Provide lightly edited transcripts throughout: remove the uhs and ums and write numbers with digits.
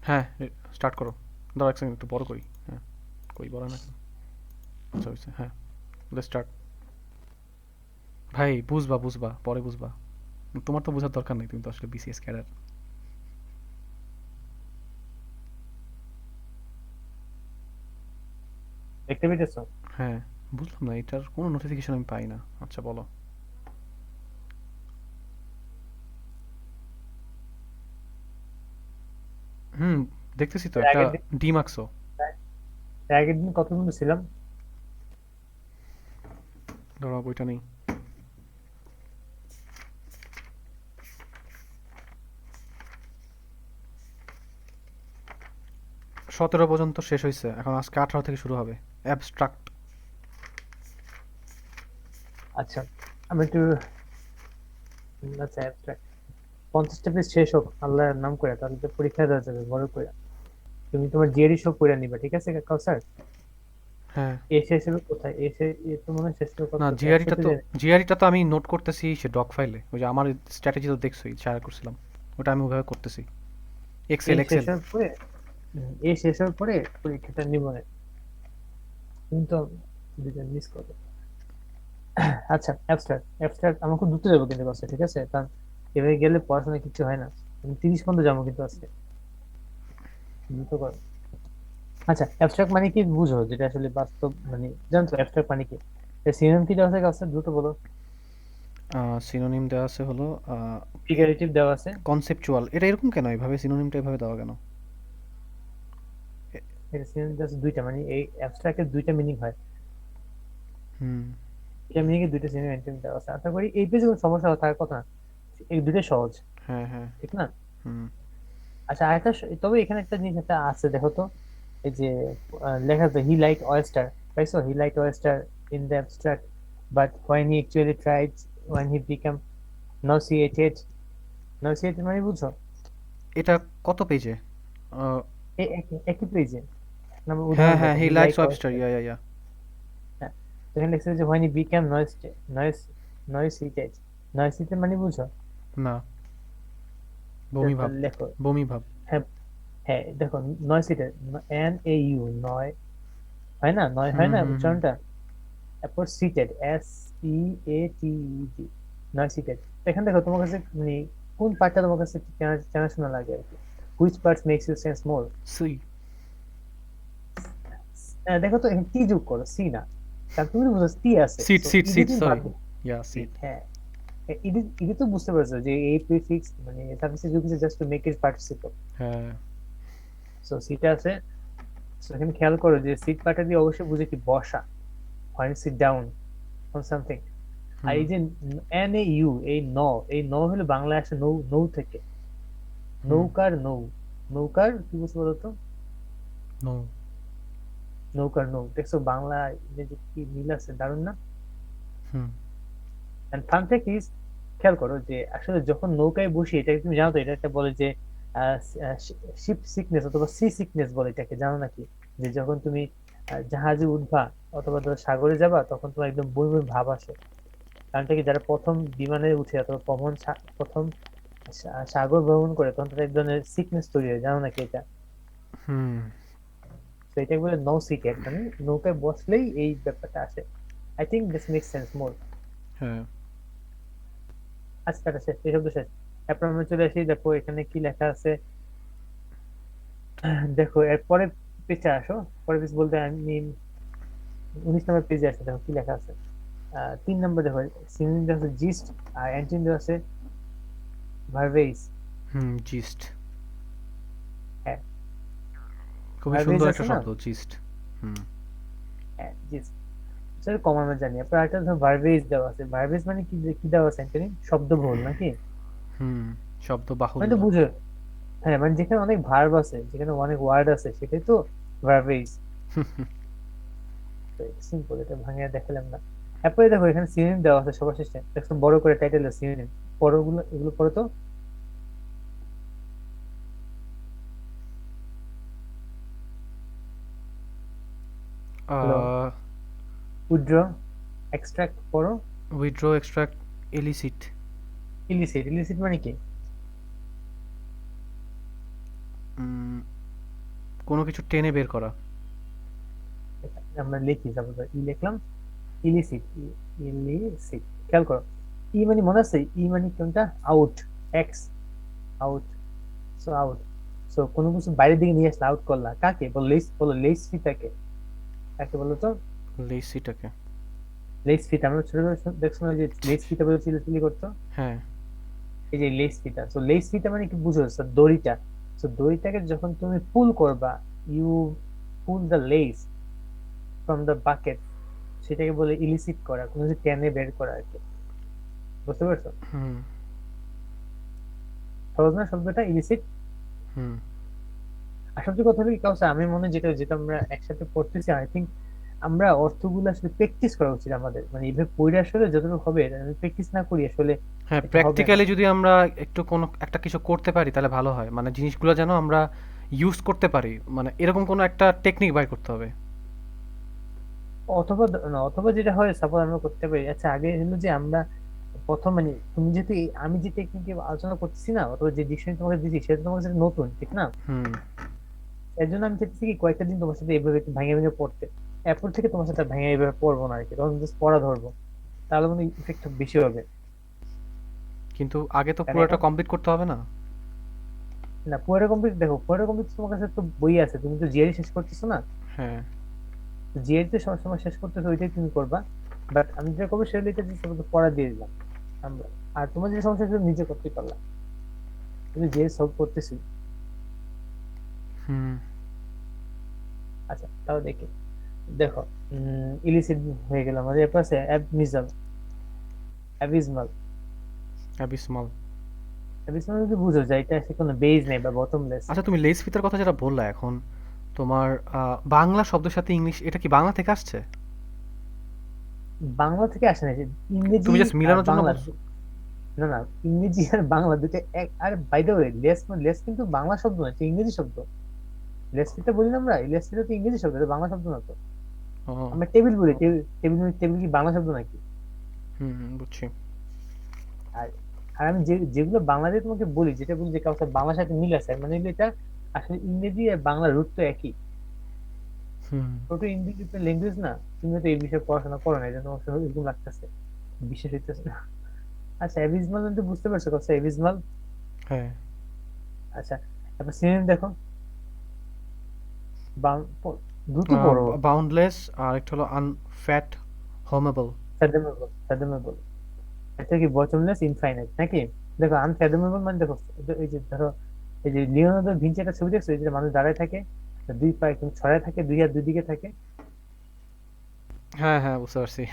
হ্যাঁ, স্টার্ট করো। দাঁড়াও এক সেকেন্ড একটু বড় করি। হ্যাঁ, কই বড় না কেন? আচ্ছা হয়েছে, হ্যাঁ। স্টার্ট। ভাই বুঝবা বুঝবা পরে বুঝবা। তোমার তো বোঝার দরকার নেই, তুমি তো আসলে বিসিএস ক্যাডার। দেখতে পেতেছো? হ্যাঁ, বুঝলাম না, এটার কোনো নোটিফিকেশন আমি পাই না। আচ্ছা বলো। হুম, দেখতেছি তো এর একটা আগের দিন ডিম আঁকছো। এর আগের দিন কত বন্ধু ছিলাম? ধরো বইটা নেই। 17 পর্যন্ত শেষ হয়েছে, এখন আজকে 18 থেকে শুরু হবে। অ্যাবস্ট্রাক্ট। আচ্ছা, আমি একটু আচ্ছা abstract। 50টা পেজ শেষ হোক আল্লাহর নাম করে, তাহলে তো পরীক্ষা দেওয়া যাবে বড় করে। তুমি তোমার জিআরই সব পড়ে নিবা, ঠিক আছে কাউসার? হ্যাঁ। এ শেষ হবে কোথায়? এ তো মনে হয় শেষ হবে না, কত, 100 জিআরিটা তো পেজে? জিআরিটা তো আমি নোট করতেছি সে ডক ফাইলে, ওই যে আমার স্ট্র্যাটেজি তো দেখছোই, শেয়ার করছিলাম। ওটা আমি ওইভাবে করতেছি। এ এক্সেল শেষ এক্সেল। হওয়ার পরে এ শেষ হওয়ার পরে পরীক্ষাটা নিব না। তুমি তো দুটো মিস করবে। আচ্ছা, অ্যাবস্ট্রাক্ট অ্যাবস্ট্রাক্ট আমার খুব দ্রুত যাবো কিন্তু কাছে, ঠিক আছে? কারণ এভাবে গেলে পড়াশোনা কিছু হয় না। আমি 30 পর্যন্ত যাবো কিন্তু আজকে, দ্রুত করো। আচ্ছা, অ্যাবস্ট্রাক্ট মানে কি বুঝো, যেটা আসলে বাস্তব মানে, জানো তো অ্যাবস্ট্রাক্ট মানে কি? সিনোনিম কি দেওয়া আছে কাছে, দ্রুত বলো। সিনোনিম দেওয়া আছে হলো ফিগারেটিভ দেওয়া আছে। কনসেপচুয়াল। এটা এরকম কেন, এভাবে সিনোনিমটা এভাবে দেওয়া কেন? এ- এটা সিনোনিম দেওয়া আছে দুইটা, মানে এই অ্যাবস্ট্রাক্টের দুইটা মিনিং হয়। হুম। এটা মিনিং এর দুইটা সিনোনিম দেওয়া আছে। আশা করি এই পেজে কোনো সমস্যা থাকার কথা না। এই দুইটাই সহজ, হ্যাঁ হ্যাঁ। ঠিক না? হুম আচ্ছা, আরেকটা তবে এখানে একটা জিনিস একটা আছে, দেখো তো। এই যে লেখা আছে হি লাইক ওয়েস্টার, পাইছো? He like oyster in the abstract, but when he actually tried, when he became nauseated। nauseated মানে বুঝছো? এটা কত পেজে? এই একই একই পেজে এক নম্বর হ্যাঁ উদাহরণ হ্যাঁ, দেখো, he he like likes Webster, oyster. Yeah yeah yeah. হ্যাঁ, তো এখানে লেখছে যে when he became noise nauseated। nauseated মানে বুঝছো? না, বমি ভাব। তাহলে লেখো। বমি ভাব। হ্যাঁ, হ্যাঁ দেখো, nauseated, NAU, নয় হয় না, নয় হুম হয় না হুম হুম। উচ্চারণটা। তারপর সিটেড, SEATED, নয় সিটেড। এখানে দেখো তোমার কাছে মানে কোন পার্টটা তোমার কাছে একটু চেনাশোনা লাগে আর কি? Which part makes you sense more? See. দেখো তো এখানে টি যোগ করো, সি না। কারণ তুমি তো বুঝছো টি আছে, সিট তো সিট ইডি সিট তুমি বাদ সরি। দিও। ইয়া সিট, সিট। হ্যাঁ। ইডি, ইডি তো বুঝতে পারছো যে এই প্রিফিক্স মানে suffix use just to make it participle. হ্যাঁ। সো সিটা আছে। সো এখানে খেয়াল করো যে সিট পার্টটা দিয়ে অবশ্যই বুঝে কি বসা, হয় সিট ডাউন অন সামথিং। আর হুম। এই যে NAU, এই ন, এই ন হলো বাংলায় আসে নৌ, নৌ থেকে। হুম। নৌকার নৌ, নৌকার কি বুঝতে বলতো? নো। নৌকার নৌ, দেখছো বাংলা ইংরেজি কি মিল আছে, দারুণ না? হুম। এন্ড ফান ফ্যাক্ট ইজ, খেয়াল করো যে আসলে যখন নৌকায় বসি, এটা তুমি জানো তো, এটা একটা বলে যে শিপ সিকনেস অথবা সি সিকনেস বলে এটাকে, জানো নাকি? যে যখন তুমি জাহাজে উঠবা অথবা ধরো সাগরে যাবা, তখন তোমার একদম বই বই ভাব আসে। কারণটা কি, যারা প্রথম বিমানে উঠে অথবা প্রথম সাগর ভ্রমণ করে, তখন তাদের এক ধরনের সিকনেস তৈরি হয়, জানো নাকি এটা? হুম। তো এটাকে বলে নো সিটেড, মানে নৌকায় বসলেই এই ব্যাপারটা আসে। I think this make sense more. হ্যাঁ। আজকে শেষ, এই শব্দ শেষ। এরপর আমরা চলে আসি, দেখো এখানে কি লেখা আছে। দেখো এরপরে পেজে আসো। পরের পেজ বলতে আমি 19 নম্বর পেজে আসে, দেখো কি লেখা আছে। 3 নম্বর দেখো, সিনোনিম দেওয়া আছে জিস্ট, আর অ্যান্টোনিম দেওয়া আছে ভার্বেইস। হুম, জিস্ট। হ্যাঁ, খুবই ভার্বেইস সুন্দর একটা আছে না? শব্দ, জিস্ট। হুম। হ্যাঁ, জিস্ট সেটা কম আমরা জানি। আপনার একটা ধর ভার্বেইস দেওয়া আছে, ভার্বেইস মানে কি, কি দেওয়া আছে অ্যান্টোনিম? শব্দবহুল নাকি? হুম। শব্দ মানে বাহুল্য। তো বুঝো, হ্যাঁ মানে যেখানে অনেক ভার্ব আছে, যেখানে অনেক ওয়ার্ড আছে, সেটাই তো ভার্বেইস। সিম্পল, এটা ভাঙিয়ে দেখালাম না। এরপরে দেখো এখানে সিনোনিম দেওয়া আছে সবার শেষে, দেখো বড় করে টাইটেল সিনোনিম। পরগুলো এগুলো পড়ো তো। হ্যালো, উইথড্র, এক্সট্রাক্ট পড়ো। Withdraw, extract, elicit. Illicit, illicit মানে কি? উম, কোনো কিছু টেনে বের করা। আমরা লিখি, তারপর ই লিখলাম, ইলিসিট, ইলিসিট। খেয়াল করো, ই মানে মনে আছে, ই মানে কোনটা, out, x, out. So out, so কোনো কিছু বাইরের দিকে নিয়ে আসলে আউট করলা, কাকে বলো, লেস, বলো লেস ফিটাকে, কাকে বলো তো, লেসিটাকে। Less fit. আমরা ছোটবেলায় দেখছো না যে লেস ফিটা বলে চিল্লাচিল্লি করতো, হ্যাঁ। এই যে লেস ফিটা। সো লেস ফিটা মানে কি বুঝো, so দড়িটা। সো দড়িটাকে যখন তুমি পুল করবা, you pull the less from the bucket, সেটাকে বলে ইলিসিট করা, কোনো কিছু টেনে বের করা আর কি। বুঝতে পারছো? হুম। সহজ না শব্দটা, ইলিসিট। হুম। আর সবচেয়ে কথা হলো কি কাউসার, আমি মনে হয় যেটা যেটা আমরা একসাথে পড়তেছি, আই থিঙ্ক আমরা অর্থগুলো আসলে প্র্যাকটিস করা উচিত আমাদের, মানে এইভাবে পড়ে আসলে যতটুকু হবে, প্র্যাকটিস না করি আসলে হ্যাঁ, এটা হবে না। প্র্যাকটিক্যালি যদি আমরা একটু কোনো একটা কিছু করতে পারি তাহলে ভালো হয়, মানে জিনিসগুলো যেন আমরা ইউজ করতে পারি, মানে এরকম কোনো একটা টেকনিক বাই করতে হবে। অথবা না, অথবা যেটা হয় সাপোজ আমরা করতে পারি, আচ্ছা আগে হলো যে আমরা প্রথম মানে তুমি যেহেতু আমি যে টেকনিকে আলোচনা করতেছি না, অথবা যে ডিকশনারি তোমাকে দিচ্ছি সেটা তোমার কাছে নতুন, ঠিক না? হুম। এর জন্য আমি চাইছি কি কয়েকটা দিন তোমার সাথে এইভাবে একটু ভেঙে ভেঙে পড়তে, এরপর থেকে তোমার সাথে আর ভেঙে এইভাবে পড়বো না আর কি, তখন জাস্ট পড়া ধরবো, তাহলে মানে ইফেক্ট বেশি হবে। কিন্তু আগে তো কারণ পুরোটা এখন কমপ্লিট করতে হবে না? না, পুরো কমপ্লিট, দেখো পুরো কমপ্লিট তোমার কাছে তো বই আছে, তুমি তো জিআরই শেষ করতেছো না, হ্যাঁ। জিআরই তো সবসময় শেষ করতেছো, ওইটাই তুমি করবা। বাট আমি যেটা করবো সেটা এটা যে সেটা পড়া দিয়ে দিলাম আমরা। আর তোমার যে সমস্যা সেটা নিজে করতে পারলাম, তুমি জিআরই সলভ করতেছি। হুম। আচ্ছা তাও দেখি, দেখো, ইলিসিট হয়ে গেল আমাদের, এরপর আছে অ্যাবমিসাল, অ্যাবিসমাল। অ্যাবিসমাল। অ্যাবিসমাল যদি বুঝো যে এটা সে কোনো বেজ নেই বা বটমলেস। আচ্ছা, তুমি লেস ফিতার কথা যেটা বললা এখন, তোমার বাংলা শব্দের সাথে ইংলিশ, এটা কি বাংলা থেকে আসছে? বাংলা থেকে আসে না, যে ইংরেজি তুমি জাস্ট আর মিলানোর জন্য বাংলা, বলছো? না না, ইংরেজি আর বাংলা দুটো এক। আর by the way, less, less কিন্তু বাংলা শব্দ না, এটা ইংরেজি শব্দ। লেসপিটা বলি না আমরা, এই লেসপিটা তো ইংরেজি শব্দ, এটা বাংলা শব্দ না তো। ও। আমরা টেবিল বলি, টেবিল, টেবিল কি বাংলা শব্দ নাকি? হুম হুম, বুঝছি। আর আর আমি যে যেগুলো বাংলাতে তোমাকে বলি, যেটা বলি যে কাউকে বাংলার সাথে মিল আছে, মানে হলো এটা আসলে ইংরেজি আর বাংলা রুট তো একই, হুম। ছোট ইন্ডিপেন্ডেন্ট ল্যাঙ্গুয়েজ না। তুমি তো এই বিষয়ে পড়াশোনা করো না, এই জন্য তোমার সঙ্গে এরকম লাগতেছে, বিশ্বাস হইতেছে না। আচ্ছা অ্যাবিসমাল মানে তো বুঝতে পারছো কথা, অ্যাবিসমাল। হ্যাঁ। আচ্ছা, তারপর সিনোনিম দেখো, দ্রুত পড়ো। বাউন্ডলেস, আর একটা হলো আনফ্যাট হোমেবল। ফ্যাথমেবল, ফ্যাথমেবল, এটা কি বটমলেস, ইনফাইনাইট নাকি? দেখো আনফ্যাথমেবল মানে দেখো, এই যে ধরো, এই যে লিওনার্দো দা ভিঞ্চি একটা ছবি দেখছো, এই যে মানুষ দাঁড়ায় থাকে, দুই পা একদম ছড়ায় থাকে, দুই হাত দুই দিকে থাকে। হ্যাঁ হ্যাঁ, বুঝতে পারছি।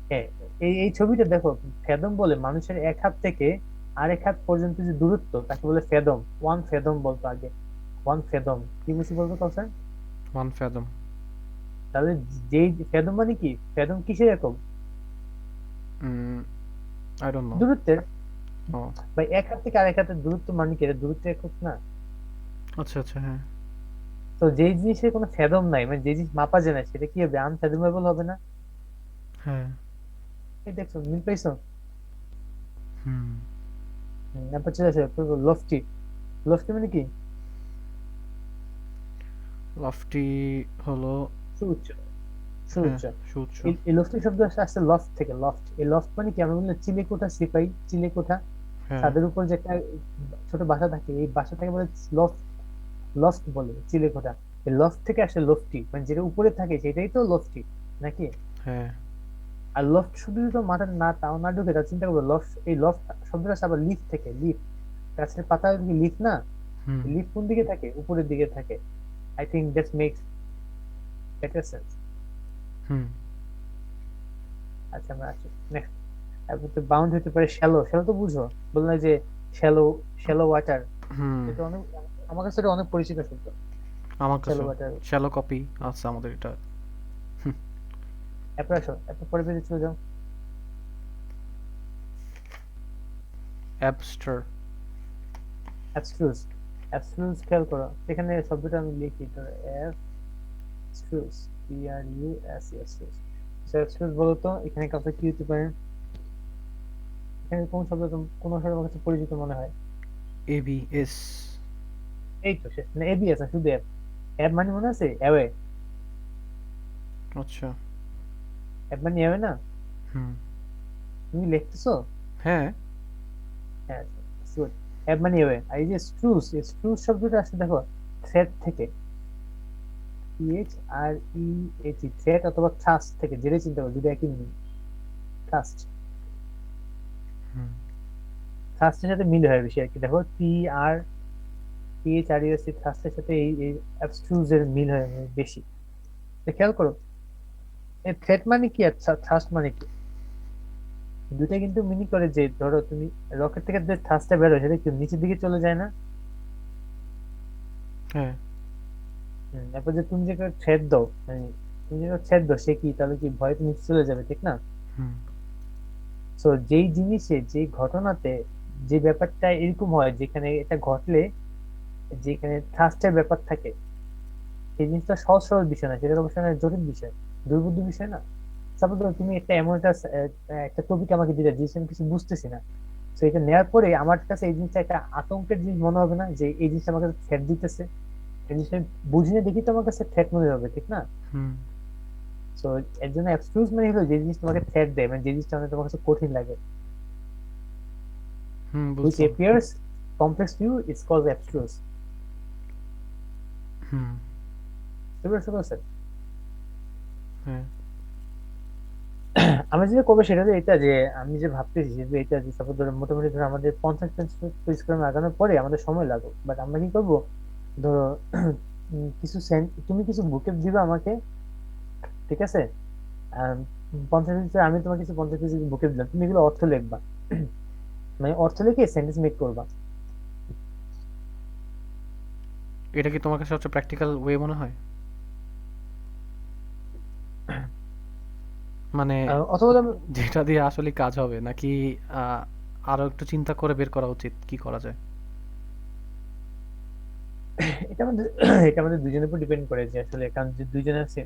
হ্যাঁ, এই এই ছবিটা দেখো, ফেদম বলে মানুষের এক হাত থেকে আরেক হাত পর্যন্ত যে দূরত্ব, তাকে বলে ফেদম, ওয়ান ফেদম বলতো আগে, ওয়ান ফেদম, কি বুঝি বলতো কখন? One fathom. তাহলে যেই ফেদম মানে কি, ফেদম কিসের একক, আই ডোন্ট নো। দূরত্বের। ও। ভাই এক হাত থেকে আরেক হাতের দূরত্ব মানে কি, এটা দূরত্বের একক না? আচ্ছা আচ্ছা, হ্যাঁ। তো যেই জিনিসের কোনো ফেদম নাই, মানে যে জিনিস মাপা যায় না, সেটা কি হবে, আনফেদমেবল হবে না? হ্যাঁ। এই দেখছো, মিল পাইছো? হুম। তারপর চলে আসে লফটি, লফটি মানে কি, লফটি হলো। সুউচ্চ, হ্যাঁ, সুউচ্চ। সুউচ্চ। এই লফটি শব্দ আসছে লফট থেকে, লফট, এই লফট মানে কি, আমরা বললাম চিলেকোঠা, সিপাই চিলেকোঠা, হ্যাঁ। ছাদের উপর যে একটা ছোট বাসা থাকে, এই বাসাটাকে বলে লফট, লফট বলে চিলেকোঠা। এই লফট থেকে আসে লফটি, মানে যেটা উপরে থাকে সেটাই তো লফটি নাকি? হ্যাঁ। আর লফট শুধু তো মাথার না, তাও না ঢুকে, তা চিন্তা করবো লফট, এই লফট শব্দটা আসে আবার লিফ থেকে, লিফ, গাছের পাতা কি লিফ না? হুম। লিফ কোন দিকে থাকে, উপরের দিকে থাকে। I think that makes better sense. হুম। আচ্ছা আমরা আসি নেক্সট। তারপর তো বাউন্ড হতে পারে শ্যালো, শ্যালো তো বুঝো, বললাম যে শ্যালো, শ্যালো ওয়াটার, হুম। এটা অনেক, আমার কাছে এটা অনেক পরিচিত শব্দ, আমার শ্যালো কাছেও। ওয়াটার। শ্যালো কপি আছে আমাদের এটা। এরপর আসো, এরপর পরে পেজে চলে যাও। অ্যাবস্টার। অ্যাবস্ট্রুস, অ্যাবস্ট্রুস খেয়াল করো, এখানে শব্দটা আমি লিখি তো, এফ স্ট্রুস, PRUS, অ্যাবস্ট্রুস বলো তো এখানে কাছে কি হতে পারে, এখানে কোন শব্দ কোন শব্দ আমার কাছে পরিচিত মনে হয়? ABS। এই তো শেষ, মানে এবি আছে শুধু অ্যাপ। অ্যাপ মানে মনে আছে অ্যাওয়ে? আচ্ছা। অ্যাপ মানে অ্যাওয়ে না? হুম। তুমি লিখতেছো? হ্যাঁ। হ্যাঁ, গুড। অ্যাপ মানে অ্যাওয়ে। আর এই যে স্ট্রুস, এই স্ট্রুস শব্দটা আসলে দেখো থ্রেড থেকে, H R E H E, thread অথবা ট্রাস্ট থেকে, যেটা চিন্তা করো দুটো একই মিনিং। ট্রাস্ট, হুম। ট্রাস্টের সাথে মিল হয় বেশি আর কি। দেখো T R T H R U S, ট্রাস্টের সাথে এই অ্যাবস্ট্রুস এর মিল হয় বেশি। তো খেয়াল করো, এই থ্রেড মানে কি আর ট্রাস্ট মানে কি, দুটা কিন্তু মিনিং করে যে ধরো তুমি রকেট থেকে যে থ্রাস্টটা বের হয় সেটা কি নিচের দিকে চলে যায় না? হ্যাঁ। তারপর যে তুমি যে থ্রেড দাও, মানে তুমি যে থ্রেড দাও সে কি তাহলে কি ভয় নিচে চলে যাবে, ঠিক না? হুম। তো যেই জিনিসে যেই ঘটনাতে যে ব্যাপারটা এরকম হয়, যেখানে এটা ঘটলে যেখানে ট্রাস্টের ব্যাপার থাকে, সেই জিনিসটা সহজ সরল বিষয় না, সেটা অবশ্যই অনেক জটিল বিষয়, দুর্বোধ্য বিষয় না। সাপোজ তুমি একটা এমন একটা একটা টপিক আমাকে দিলে জিনিস আমি কিছু বুঝতেছি না, তো এটা নেওয়ার পরে আমার কাছে এই জিনিসটা একটা আতঙ্কের জিনিস মনে হবে না, যে এই জিনিসটা আমার কাছে থ্রেট দিতেছে? এই জিনিসটা আমি বুঝি না দেখি তো আমার কাছে থ্রেট মনে হবে, ঠিক না? হুম। তো এর জন্য অ্যাবস্ট্রুস মানে হলো যে জিনিস তোমাকে থ্রেট দেয়, মানে যে জিনিসটা মানে তোমার কাছে কঠিন লাগে, হুম, which বুঝলাম। appears complex to you is called abstruse. হুম। বুঝতে পারছো concept? হ্যাঁ। আমি যেটা করবো সেটা হলো এটা যে আমি যে ভাবতেছি যে এটা যে সাপোজ ধরো মোটামুটি ধরো আমাদের 50 পেজ আগানোর পরে আমাদের সময় লাগুক, বাট আমরা কি করবো, ধরো কিছু তুমি কিছু বুকে দিবা আমাকে, ঠিক আছে? আহ, 50 পেজ, আমি তোমার কিছু 50 পেজ বুকে দিলাম, তুমি এগুলো অর্থ লিখবা, মানে অর্থ লিখে সেন্টেন্স মেক করবা। এটা কি তোমার কাছে সবচেয়ে প্র্যাকটিক্যাল ওয়ে মনে হয়? মানে অথবা তুমি- যেটা দিয়ে আসলে কাজ হবে নাকি আহ, আরো একটু চিন্তা করে বের করা উচিত কি করা যায়? এটা আমাদের এটা আমাদের দুজনের উপর ডিপেন্ড করে যে আসলে, কারণ যে দুইজনে আছে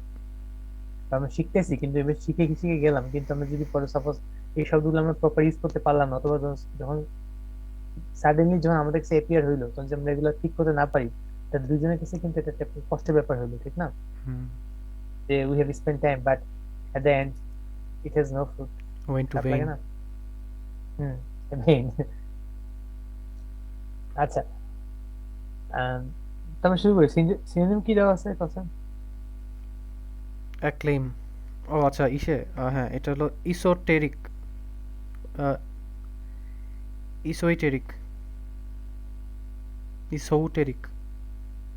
আমরা শিখতেছি, কিন্তু এবার শিখে শিখে গেলাম, কিন্তু আমরা যদি পরে সাপোজ এই শব্দগুলো আমরা প্রপার ইউজ করতে পারলাম না, অথবা যখন সাডেনলি যখন আমাদের কাছে এপিয়ার হইলো, তখন যদি আমরা এগুলো ঠিক করতে না পারি, তা দুইজনের কাছে কিন্তু এটা একটা কষ্টের ব্যাপার হইলো, ঠিক না? হুম। যে we have spend time but at the end it has no fruit. ওয়েন টু খারাপ ভেইন। লাগে না? হুম। Vain। আচ্ছা, আহ, তো আমরা শুরু করি। সিনোনিম কি দেওয়া আছে কথা? অ্যাক্লেইম। ও আচ্ছা, হ্যাঁ, এটা হলো ইসোটেরিক, ইসোইটেরিক, ইসোটেরিক।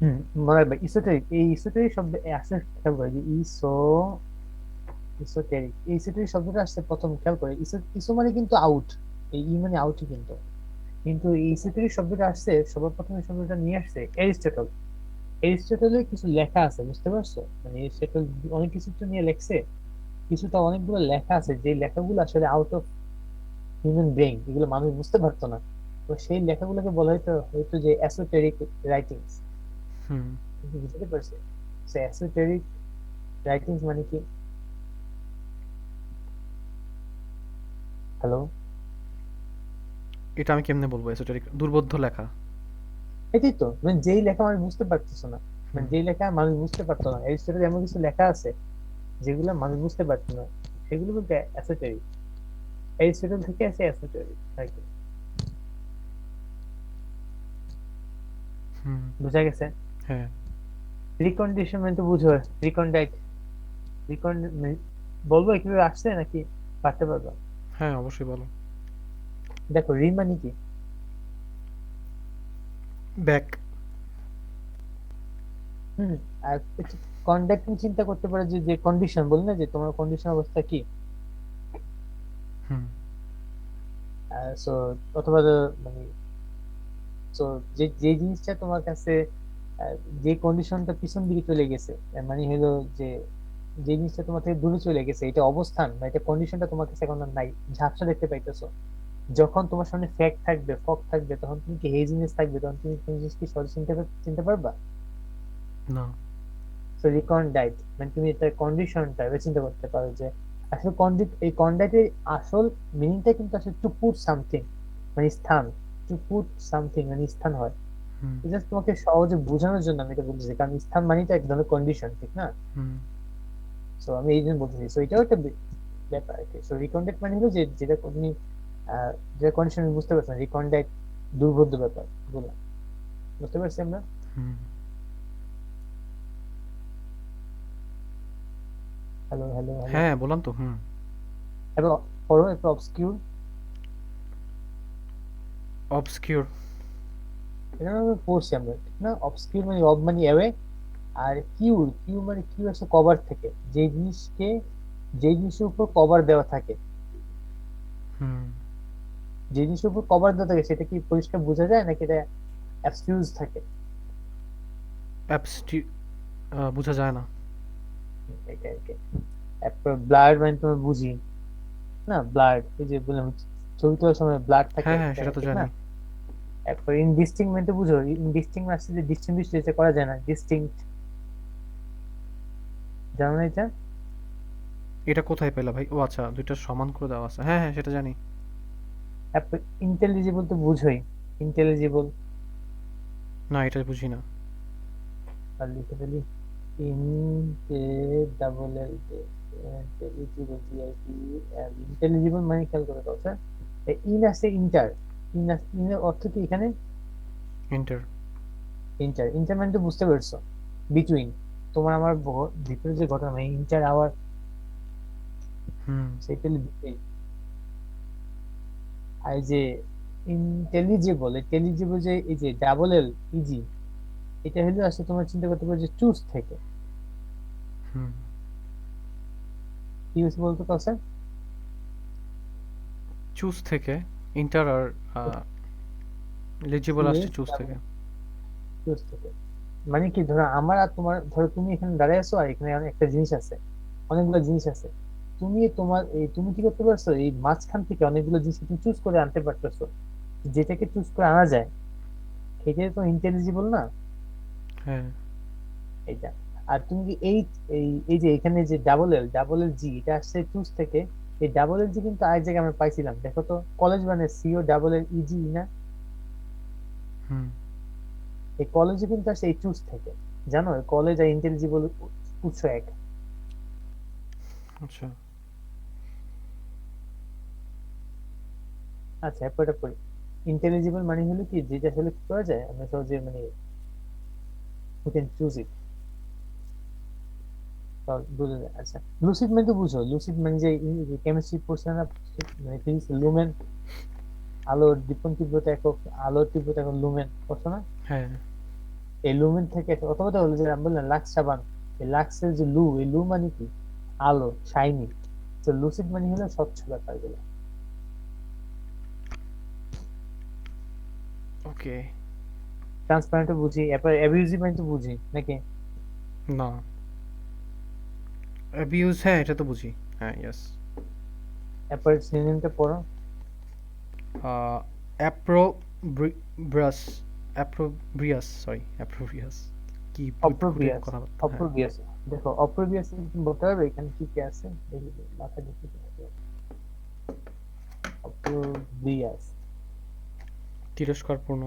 হুম, মনে রাখবে ইসোটেরিক, এই ইসোটেরিক শব্দ আসলে খেয়াল করে যে ইসোটেরিক, এই ইসোটেরিক শব্দটা আসছে প্রথম, খেয়াল করে ইসো ইসো মানে কিন্তু আউট, এই ই মানে আউটই কিন্তু, কিন্তু এই ইসোটেরিক শব্দটা আসছে সবার প্রথম, এই শব্দটা নিয়ে আসছে এরিস্টটল। এরিস্টটলের কিছু লেখা আছে, বুঝতে পারছো? মানে এরিস্টটল অনেক কিছু তো নিয়ে লেখছে, কিছুটা অনেকগুলো লেখা আছে যে লেখাগুলো আসলে আউট অফ হিউম্যান ব্রেইন, এগুলো মানুষ বুঝতে পারতো না। তো সেই লেখাগুলোকে বলা হয়তো হয়তো যে এসোটেরিক রাইটিংস। হুম। বুঝতে পারছো? এসোটেরিক রাইটিংস মানে কি? হ্যালো? এটা আমি কেমনে বলবো? এসোটেরিক দুর্বোধ্য লেখা। এটাই তো, মানে যেই লেখা মানুষ বুঝতে পারতেছে না, মানে হুম। যেই লেখা মানুষ বুঝতে পারতো না, এরিস্টটল এমন কিছু লেখা আছে যেগুলো মানুষ বুঝতে পারতো না, সেগুলো বলতে এসোটেরিক। এরিস্টটল থেকে আছে এসোটেরিক আর কি। হুম। বুঝা গেছে? হ্যাঁ। রিকন্ডিশন মানে তো বুঝো, রিকন্ডাইট, রিকন বলবো কিভাবে আসছে নাকি পারতে পারবো? হ্যাঁ, অবশ্যই বলো। দেখো রি মানে কি? ব্যাক। হম। আর কন্ডাক্ট তুমি চিন্তা করতে পারো যে যে কন্ডিশন বলি না, যে তোমার কন্ডিশন অবস্থা কি, হুম। সো অথবা মানে তো যে যে জিনিসটা তোমার কাছে আহ, যে কন্ডিশনটা পিছন দিকে চলে গেছে, মানে হলো যে যে জিনিসটা তোমার থেকে দূরে চলে গেছে, এটা অবস্থান বা এটা কন্ডিশনটা তোমার কাছে এখন আর নাই, ঝাপসা দেখতে পাইতেছো। যখন তোমার সামনে ফ্যাক্ট থাকবে, ফক থাকবে, তখন তুমি কি হেজিনেস থাকবে, তখন তুমি কোন জিনিস কি সহজে চিনতে পারবা? না। তো রিকন্ডাইট মানে তুমি এটা কন্ডিশনটা চিন্তা করতে পারো যে আসলে এই কন্ডাইটের আসল মিনিংটা কিন্তু আসলে টু পুট সামথিং, মানে স্থান, টু পুট সামথিং মানে স্থান হয়। হুম জাস্ট তোমাকে সহজে বোঝানোর জন্য আমি এটা বলতেছি, কারণ স্থান মানেই তো এক ধরনের কন্ডিশন, ঠিক না? হুম সো আমি এই জন্য বলতেছি, সো এটাও একটা ব্যাপার আর কি। সো রিকন্ডাক্ট মানে হলো যে যেটা তুমি যে কন্ডিশন বুঝতে পারছো, রিকন্ডাক্ট দুর্বোধ্য ব্যাপার গুলো বুঝতে পারছি আমরা। হুম হ্যালো হ্যালো হ্যালো। হ্যাঁ বললাম তো। হুম এবার পড়ো, এরপর অবসকিউর। অবসকিউর। এটা আমরা পড়ছি আমরা, ঠিক না? অবসকিউর মানে অব মানে অ্যাওয়ে, আর কিউর, কিউ মানে কিউ আছে কভার থেকে, যে জিনিসকে, যে জিনিসের উপর কভার দেওয়া থাকে, হুম যে জিনিসের উপর কভার দেওয়া থাকে সেটা কি পরিষ্কার বোঝা যায় নাকি এটা অ্যাবসিউজ থাকে? অ্যাবস্টি বোঝা যায় না। এটা আর কি। এরপর ব্লাড মানে তুমি বুঝি না, ব্লাড এই যে বললাম, ছবি তোলার সময় ব্লাড থাকে, হ্যাঁ হ্যাঁ সেটা তো ঠিক না? জানি। এরপর ইনডিস্টিং মানে তো বুঝো, ইনডিস্টিং আসছে যে ডিস্টিংগুইশ যেটা করা যায় না, ডিস্টিংক্ট, জানো না এটা? এটা কোথায় পেলা ভাই? ও আচ্ছা, দুইটা সমান করে দেওয়া আছে, হ্যাঁ হ্যাঁ সেটা জানি। এরপর ইন্টেলিজিবল তো বুঝোই, ইন্টেলিজিবল। না এটা বুঝি না। আর লিখে ফেলি, inte double L intelligible, GIT. Intelligible মানে খেয়াল করে দাও স্যার, ইন আছে ইন্টার, ইনের অর্থ কি এখানে? ইন্টার। ইন্টার, ইন্টার মানে তো বুঝতে পারছো, বিটুইন তোমার আমার ভিতরে যে ঘটনা, মানে ইন্টার আওয়ার, হুম সেটা বিটুইন। আর এই যে ইন্টেলিজিবল, ইন্টেলিজিবল যে এই যে ডাবল এল ইজি, এটা হলো আসলে তোমার চিন্তা করতে পারো যে চুজ থেকে। হুম। কি হয়েছে বলতো স্যার? চুজ থেকে। ইন্টার আর এলিজিবল আসছে চুজ থেকে। চুজ থেকে মানে কি, ধরো আমার আর তোমার, ধরো তুমি এখানে দাঁড়ায় আছো আর এখানে একটা জিনিস আছে, অনেকগুলো জিনিস আছে, তুমি তোমার এই তুমি কি করতে পারছো, এই মাঝখান থেকে অনেকগুলো জিনিস তুমি চুজ করে আনতে পারতেছো, যেটাকে চুজ করে আনা যায় সেটাই তো ইন্টেলিজিবল না? হ্যাঁ। এইটা। আর তুমি কি এই এই এই যে এখানে যে ডাবল এল জি, এটা আসছে চুজ থেকে। এই ডাবল এল জি কিন্তু আরেক জায়গায় আমরা পাইছিলাম, দেখো তো, কলেজ মানে সিও ডাবল এল ইজি না? হুম এই কলেজে কিন্তু আসছে এই চুজ থেকে, জানো? কলেজ আর ইন্টেলিজিবল উৎস এক। আচ্ছা। আচ্ছা, এরপর এটা পড়ি। ইন্টেলিজিবল মানে হলো কি, যেটা আসলে কি করা যায় আমরা সহজে, মানে we can choose it, বোঝা যায়। আচ্ছা, লুসিড মানে তো বুঝো, লুসিড মানে যে কেমিস্ট্রি পড়ছে না, মানে ফিজিক্স লুমেন, আলোর দীপন তীব্রতা একক, আলোর তীব্রতা একক লুমেন, পড়ছো না? হ্যাঁ। এই লুমেন থেকে অথবা তো হলো যে আমি বললাম লাক্স সাবান, এই লাক্সের যে লু, এই লু মানে কি, আলো, শাইনি। তো লুসিড মানে হলো স্বচ্ছ ব্যাপার গুলো। ওকে। ট্রান্সপারেন্ট বুঝি, এরপর অ্যাবিউজিভ মানে তো বুঝি নাকি? না, অ্যাবিউজ হ্যাঁ এটা তো বুঝি। হ্যাঁ ইয়েস। এরপর সিনোনিমটা পড়ো। অ্যাপ্রোব্রাস। অ্যাপ্রোব্রিয়াস, সরি অ্যাপ্রোব্রিয়াস। কি ফুটে অপ্রবিয়াস, কথা বলতে, হ্যাঁ। অপ্রবিয়াস। দেখো অপ্রবিয়াস তুমি বলতে পারবে এখানে কি কি আছে, দেখি মাথা দেখি। অপ্রবিয়াস, তিরস্কারপূর্ণ।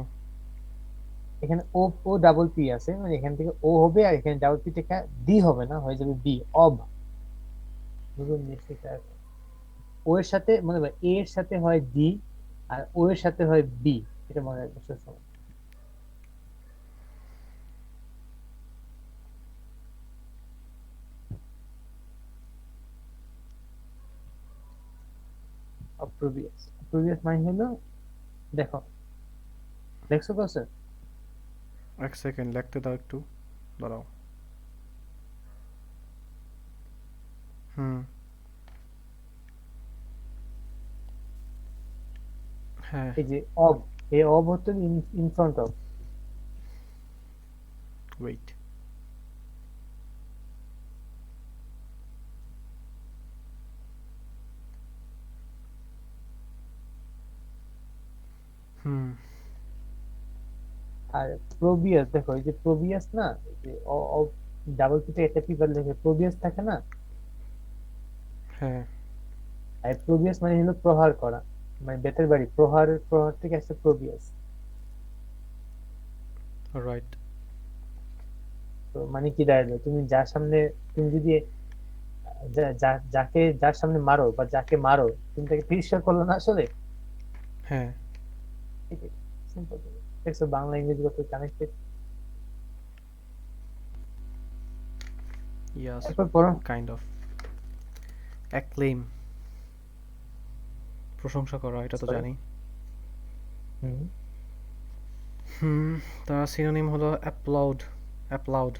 এখানে ও, ও ডাবল পি আছে, মানে এখান থেকে ও হবে আর এখানে ডাবল পি থেকে ডি হবে না, হয়ে যাবে বি, অব। বুঝুন নিশ্চয়ই। ও এর সাথে মনে হয় এ এর সাথে হয় ডি, আর ও এর সাথে হয় বি, এটা মনে রাখবে সবসময়। অপ্রবিয়াস, অপ্রবিয়াস মানে হলো, দেখো, দেখছো তো স্যার? এক সেকেন্ড লিখতে দাও একটু, দাঁড়াও। হুম। হ্যাঁ। এই যে অব, এই অব হচ্ছে ইন ফ্রন্ট অফ। ওয়েট। হুম। আর প্রোবিয়াস, দেখো এই যে প্রোবিয়াস না, এই যে ডাবল পিতে একটা পিপার লেখে প্রোবিয়াস থাকে না, হ্যাঁ। আর প্রোবিয়াস মানে হলো প্রহার করা, মানে বেতের বাড়ি, প্রহার, প্রহার থেকে আসছে প্রোবিয়াস। রাইট। তো মানে কি দাঁড়ালো, তুমি যার সামনে, তুমি যদি যাকে যার সামনে মারো বা যাকে মারো, তুমি তাকে তিরস্কার করলো না আসলে। হ্যাঁ। সিম্পল। দেখছো বাংলা ইংরেজি কত কানেক্টেড। ইয়াস, এরপর পড়ো। Kind of. অ্যাক্লেম, প্রশংসা করা, এটা তো সরি। জানি। হুম। হুম। তার সিনোনিম হলো অ্যাপ্লাউড। অ্যাপ্লাউড।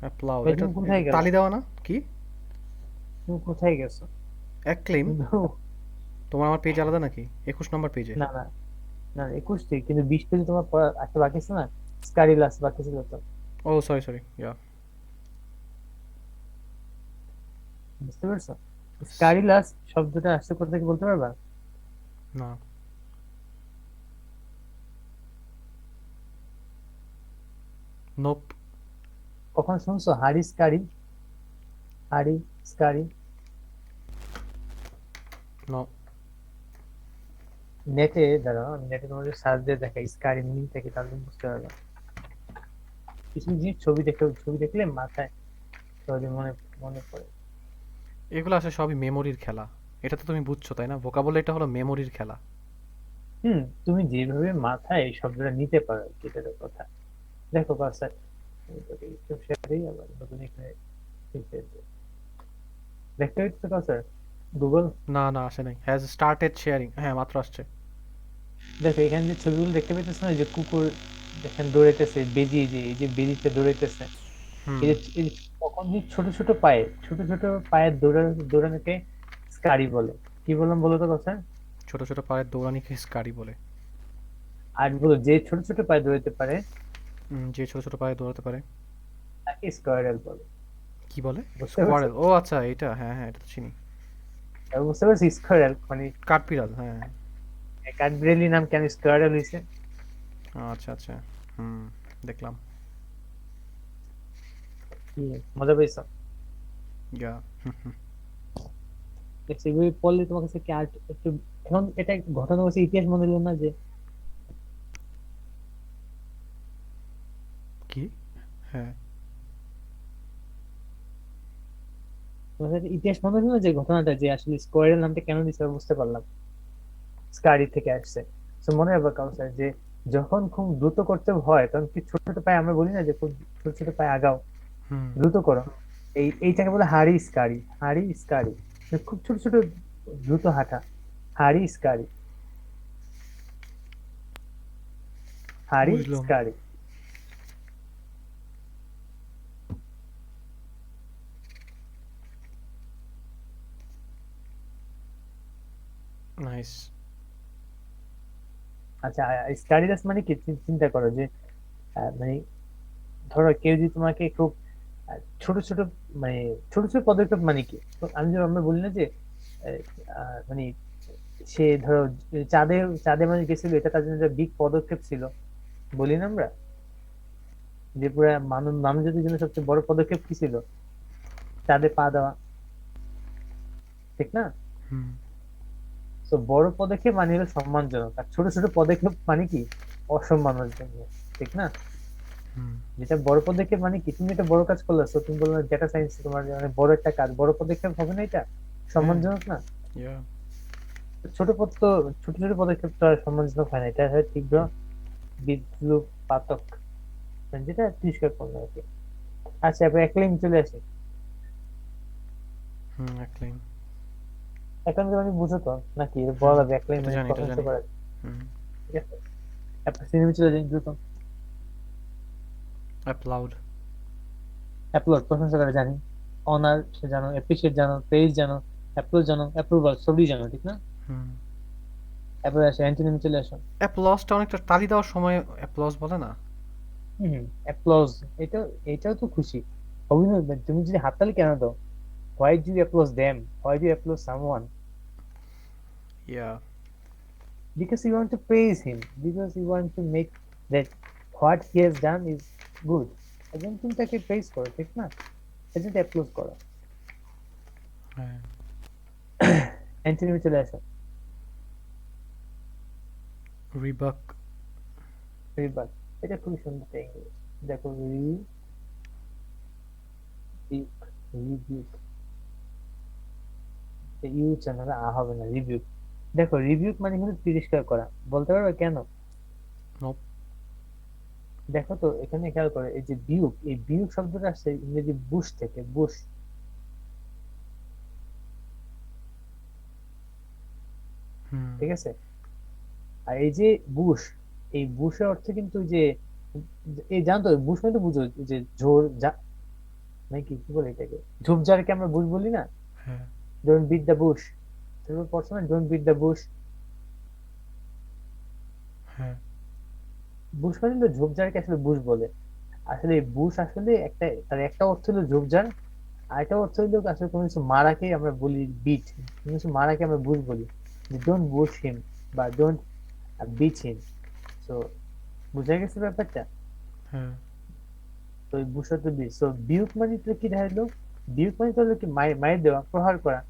অ্যাপ্লাউড, ভাই এটা তুমি কোথায় গেলা? তালি দেওয়া না কি? তুমি কোথায় গেছো? অ্যাক্লেম। কিন্তু তোমার আমার পেজ আলাদা নাকি? 21 নম্বর পেজে। না না না, 21 ঠিক, কিন্তু 20 পেজে তোমার পড়া একটা বাকি আছে না, স্কারিলাস বাকি ছিল তো। ও সরি সরি, ইয়া। বুঝতে পারছো? স্কারিলাস শব্দটা আসছে কোথা থেকে বলতে পারবা? না। নোপ। কখন শুনছো হাড়ি স্কারি? হাড়ি স্কারি। নো। নেটে দাঁড়াও, আমি নেটে তোমাদের সার্চ দিয়ে দেখাই স্কারি মিনিং থেকে, তাহলে তুমি বুঝতে পারবে। কিছু জিনিস ছবি দেখে, ছবি দেখলে মাথায় সহজে মনে মনে পড়ে। এগুলো আসলে সবই মেমোরির খেলা। এটা তো তুমি বুঝছো তাই না? ভোকাবুলারিটা হলো মেমোরির খেলা। হুম, তুমি যেভাবে মাথায় এই শব্দটা নিতে পারো সেটার কথা। দেখো বাসায় আমি তোকে একটু শেয়ারই আবার নতুন এখানে এসেছে। দেখতে হচ্ছে স্যার গুগল। না না, আসে নাই। হ্যাজ স্টার্টেড শেয়ারিং, হ্যাঁ মাত্র আসছে। দেখো এখানে যে ছবিগুলো দেখতে পেতেছ না, এই যে কুকুর দেখেন দৌড়াইতেছে, বেজি, যে এই যে বেজিতে দৌড়াইতেছে, হুম। এই যে তখন যে ছোট ছোট পায়ে, ছোট ছোট পায়ের দৌড়ানোকে স্কারি বলে। কি বললাম বলো তো কথা? ছোট ছোট পায়ের দৌড়ানিকে স্কারি বলে। আর বলো যে ছোট ছোট পায়ে দৌড়াতে পারে যে ছোট ছোট পায়ে দৌড়াতে পারে। তাকে স্কোয়ারেল বলে। কি বলে? বুঝতে পারছো? স্কোয়ারেল, ও আচ্ছা, এটা হ্যাঁ হ্যাঁ, এটা তো চিনি। এবার বুঝতে পারছি স্কোয়ারেল মানে কাঠবিড়াল, হ্যাঁ। কাঠবিড়ালি নাম কেন স্কোয়ারেল হয়েছে। আচ্ছা আচ্ছা। হুম। দেখলাম। কি মজা পাইছো? ইয়া। দেখছি এগুলি পড়লে তোমার কাছে কি আর একটু, এখন এটা ঘটনা হচ্ছে ইতিহাস মনে হলো না যে, কি? হ্যাঁ। তোমার কাছে ইতিহাস মনে হলো না যে ঘটনাটা, যে আসলে স্কোয়ারেল নামটা কেন দিচ্ছে বুঝতে পারলাম, স্কারি থেকে আসছে। তো মনে রাখবা কাউসার, যে যখন খুব দ্রুত করতে হয় তখন কি ছোট ছোট পায়ে, আমরা বলি না যে খুব ছোট ছোট পায়ে আগাও, হুম। দ্রুত করো, এইটাকে বলে হাড়ি স্কারি। হাড়ি স্কারি মানে খুব ছোট ছোট দ্রুত হাঁটা, হাড়ি স্কারি, হাড়ি বুঝলাম। স্কারি। নাইস। আচ্ছা, স্কারিদাস মানে কি চিন্তা করো যে মানে ধরো কেউ যদি তোমাকে খুব ছোট ছোট মানে ছোট ছোট পদক্ষেপ মানে কি, তো আমি যে আমরা বলি না যে আহ, মানে সে ধরো চাঁদে চাঁদে মানুষ গেছিল, এটা তার জন্য বিগ পদক্ষেপ ছিল, বলি না আমরা যে পুরো মানব মানব জাতির জন্য সবচেয়ে বড় পদক্ষেপ কি ছিল, চাঁদে পা দেওয়া, ঠিক না? হুম। তো বড় পদক্ষেপ মানে হলো সম্মানজনক, আর ছোট ছোট পদক্ষেপ মানে কি অসম্মানের জন্য, ঠিক না? হুম। যেটা বড় পদক্ষেপ মানে কি, তুমি একটা বড় কাজ করলেছো, তুমি বললে ডেটা সায়েন্স তোমার মানে বড় একটা কাজ, বড় পদক্ষেপ হবে না এটা? হ্যাঁ। সম্মানজনক না? ইয়া। ছোট পদ তো, ছোট ছোট পদক্ষেপ তো আর সম্মানজনক হয় না, এটা হয় তীব্র বিদ্রুপাত্মক, মানে যেটা তিরস্কার করলো আর কি। আচ্ছা, এবার একলিং চলে আসে। হুম। অ্যাক্লেম। একলিং মানে বুঝো তো নাকি, বলা হুম। যাবে একলিং এটা মানে জানি, এটা প্রশংসা জানি। করা, হুম। ঠিক আছে? এরপর সিনেমা চলে যাই দ্রুত। অ্যাপ্লাউড। অ্যাপ্লোড প্রশংসা করে জানি, অনার জানো, অ্যাপ্রিসিয়েট জানো, প্রেজ জানো, অ্যাপ্লোড জানো, অ্যাপ্রুভাল সবই জানো, ঠিক না? হুম। এরপর আসে অ্যান্টোনিম চলে আসো। অ্যাপ্লসটা অনেকটা তালি দেওয়ার সময় অ্যাপ্লস বলে না? হম, অ্যাপ্লজ, এটা এটাও তো খুশি, অভিনন্দন। তুমি যদি হাততালি কেন দাও? Why do you applaud them? Why do you applaud someone? Yeah. Because you want to praise him, because you want to make that what he has done is good, একজন তুমি তাকে প্রেজ করো, ঠিক না? এজন্য অ্যাপ্লোড করো। হ্যাঁ। অ্যান্টোনিম চলে আসো। রিবাক। রিবার। এটা খুবই সুন্দর একটা ইংলিশ। দেখো রিবিউক, ইউ চ্যানেল আ হবে না, রিবিউক। দেখো রিবিউক মানে হলো তিরস্কার করা, বলতে পারবে কেন? নোপ। দেখো তো এখানে খেয়াল করে, এই যে বিউক, এই বিউক শব্দটা আসছে ইংরেজি বুশ থেকে, বুশ, হুম। ঠিক আছে? আর এই যে বুশ, এই বুশের অর্থ কিন্তু ওই যে, এই জানতো বুশ মানে তো বুঝো, এই যে ঝোর যা, নাকি কি বলে এটাকে, ঝোপঝাড়কে আমরা বুশ বলি না, হ্যাঁ। ডোন্ট বিট দ্য বুশ, তুমি পড়ছো না, ডোন্ট বিট দ্য বুশ। হ্যাঁ। বুশ মানে তো ঝোপঝাড়কে আসলে বুশ বলে। আসলে এই বুশ আসলে একটা, তার একটা অর্থ হলো ঝোপঝাড়, আর একটা অর্থ হলো আসলে কোনো কিছু মারাকে আমরা বলি বিট, কোনো কিছু মারাকে আমরা বুশ বলি, যে ডোন্ট বুশ হিম বা ডোন্ট বিট হিম। তো বুঝা গেছে ব্যাপারটা? হ্যাঁ। তো ওই বুশাতে বীজ, তো বিউক মানে তো কি দাঁড়ালো, বিউক মানে তো হলো কি মায়ের, মায়ের দেওয়া, প্রহার করা।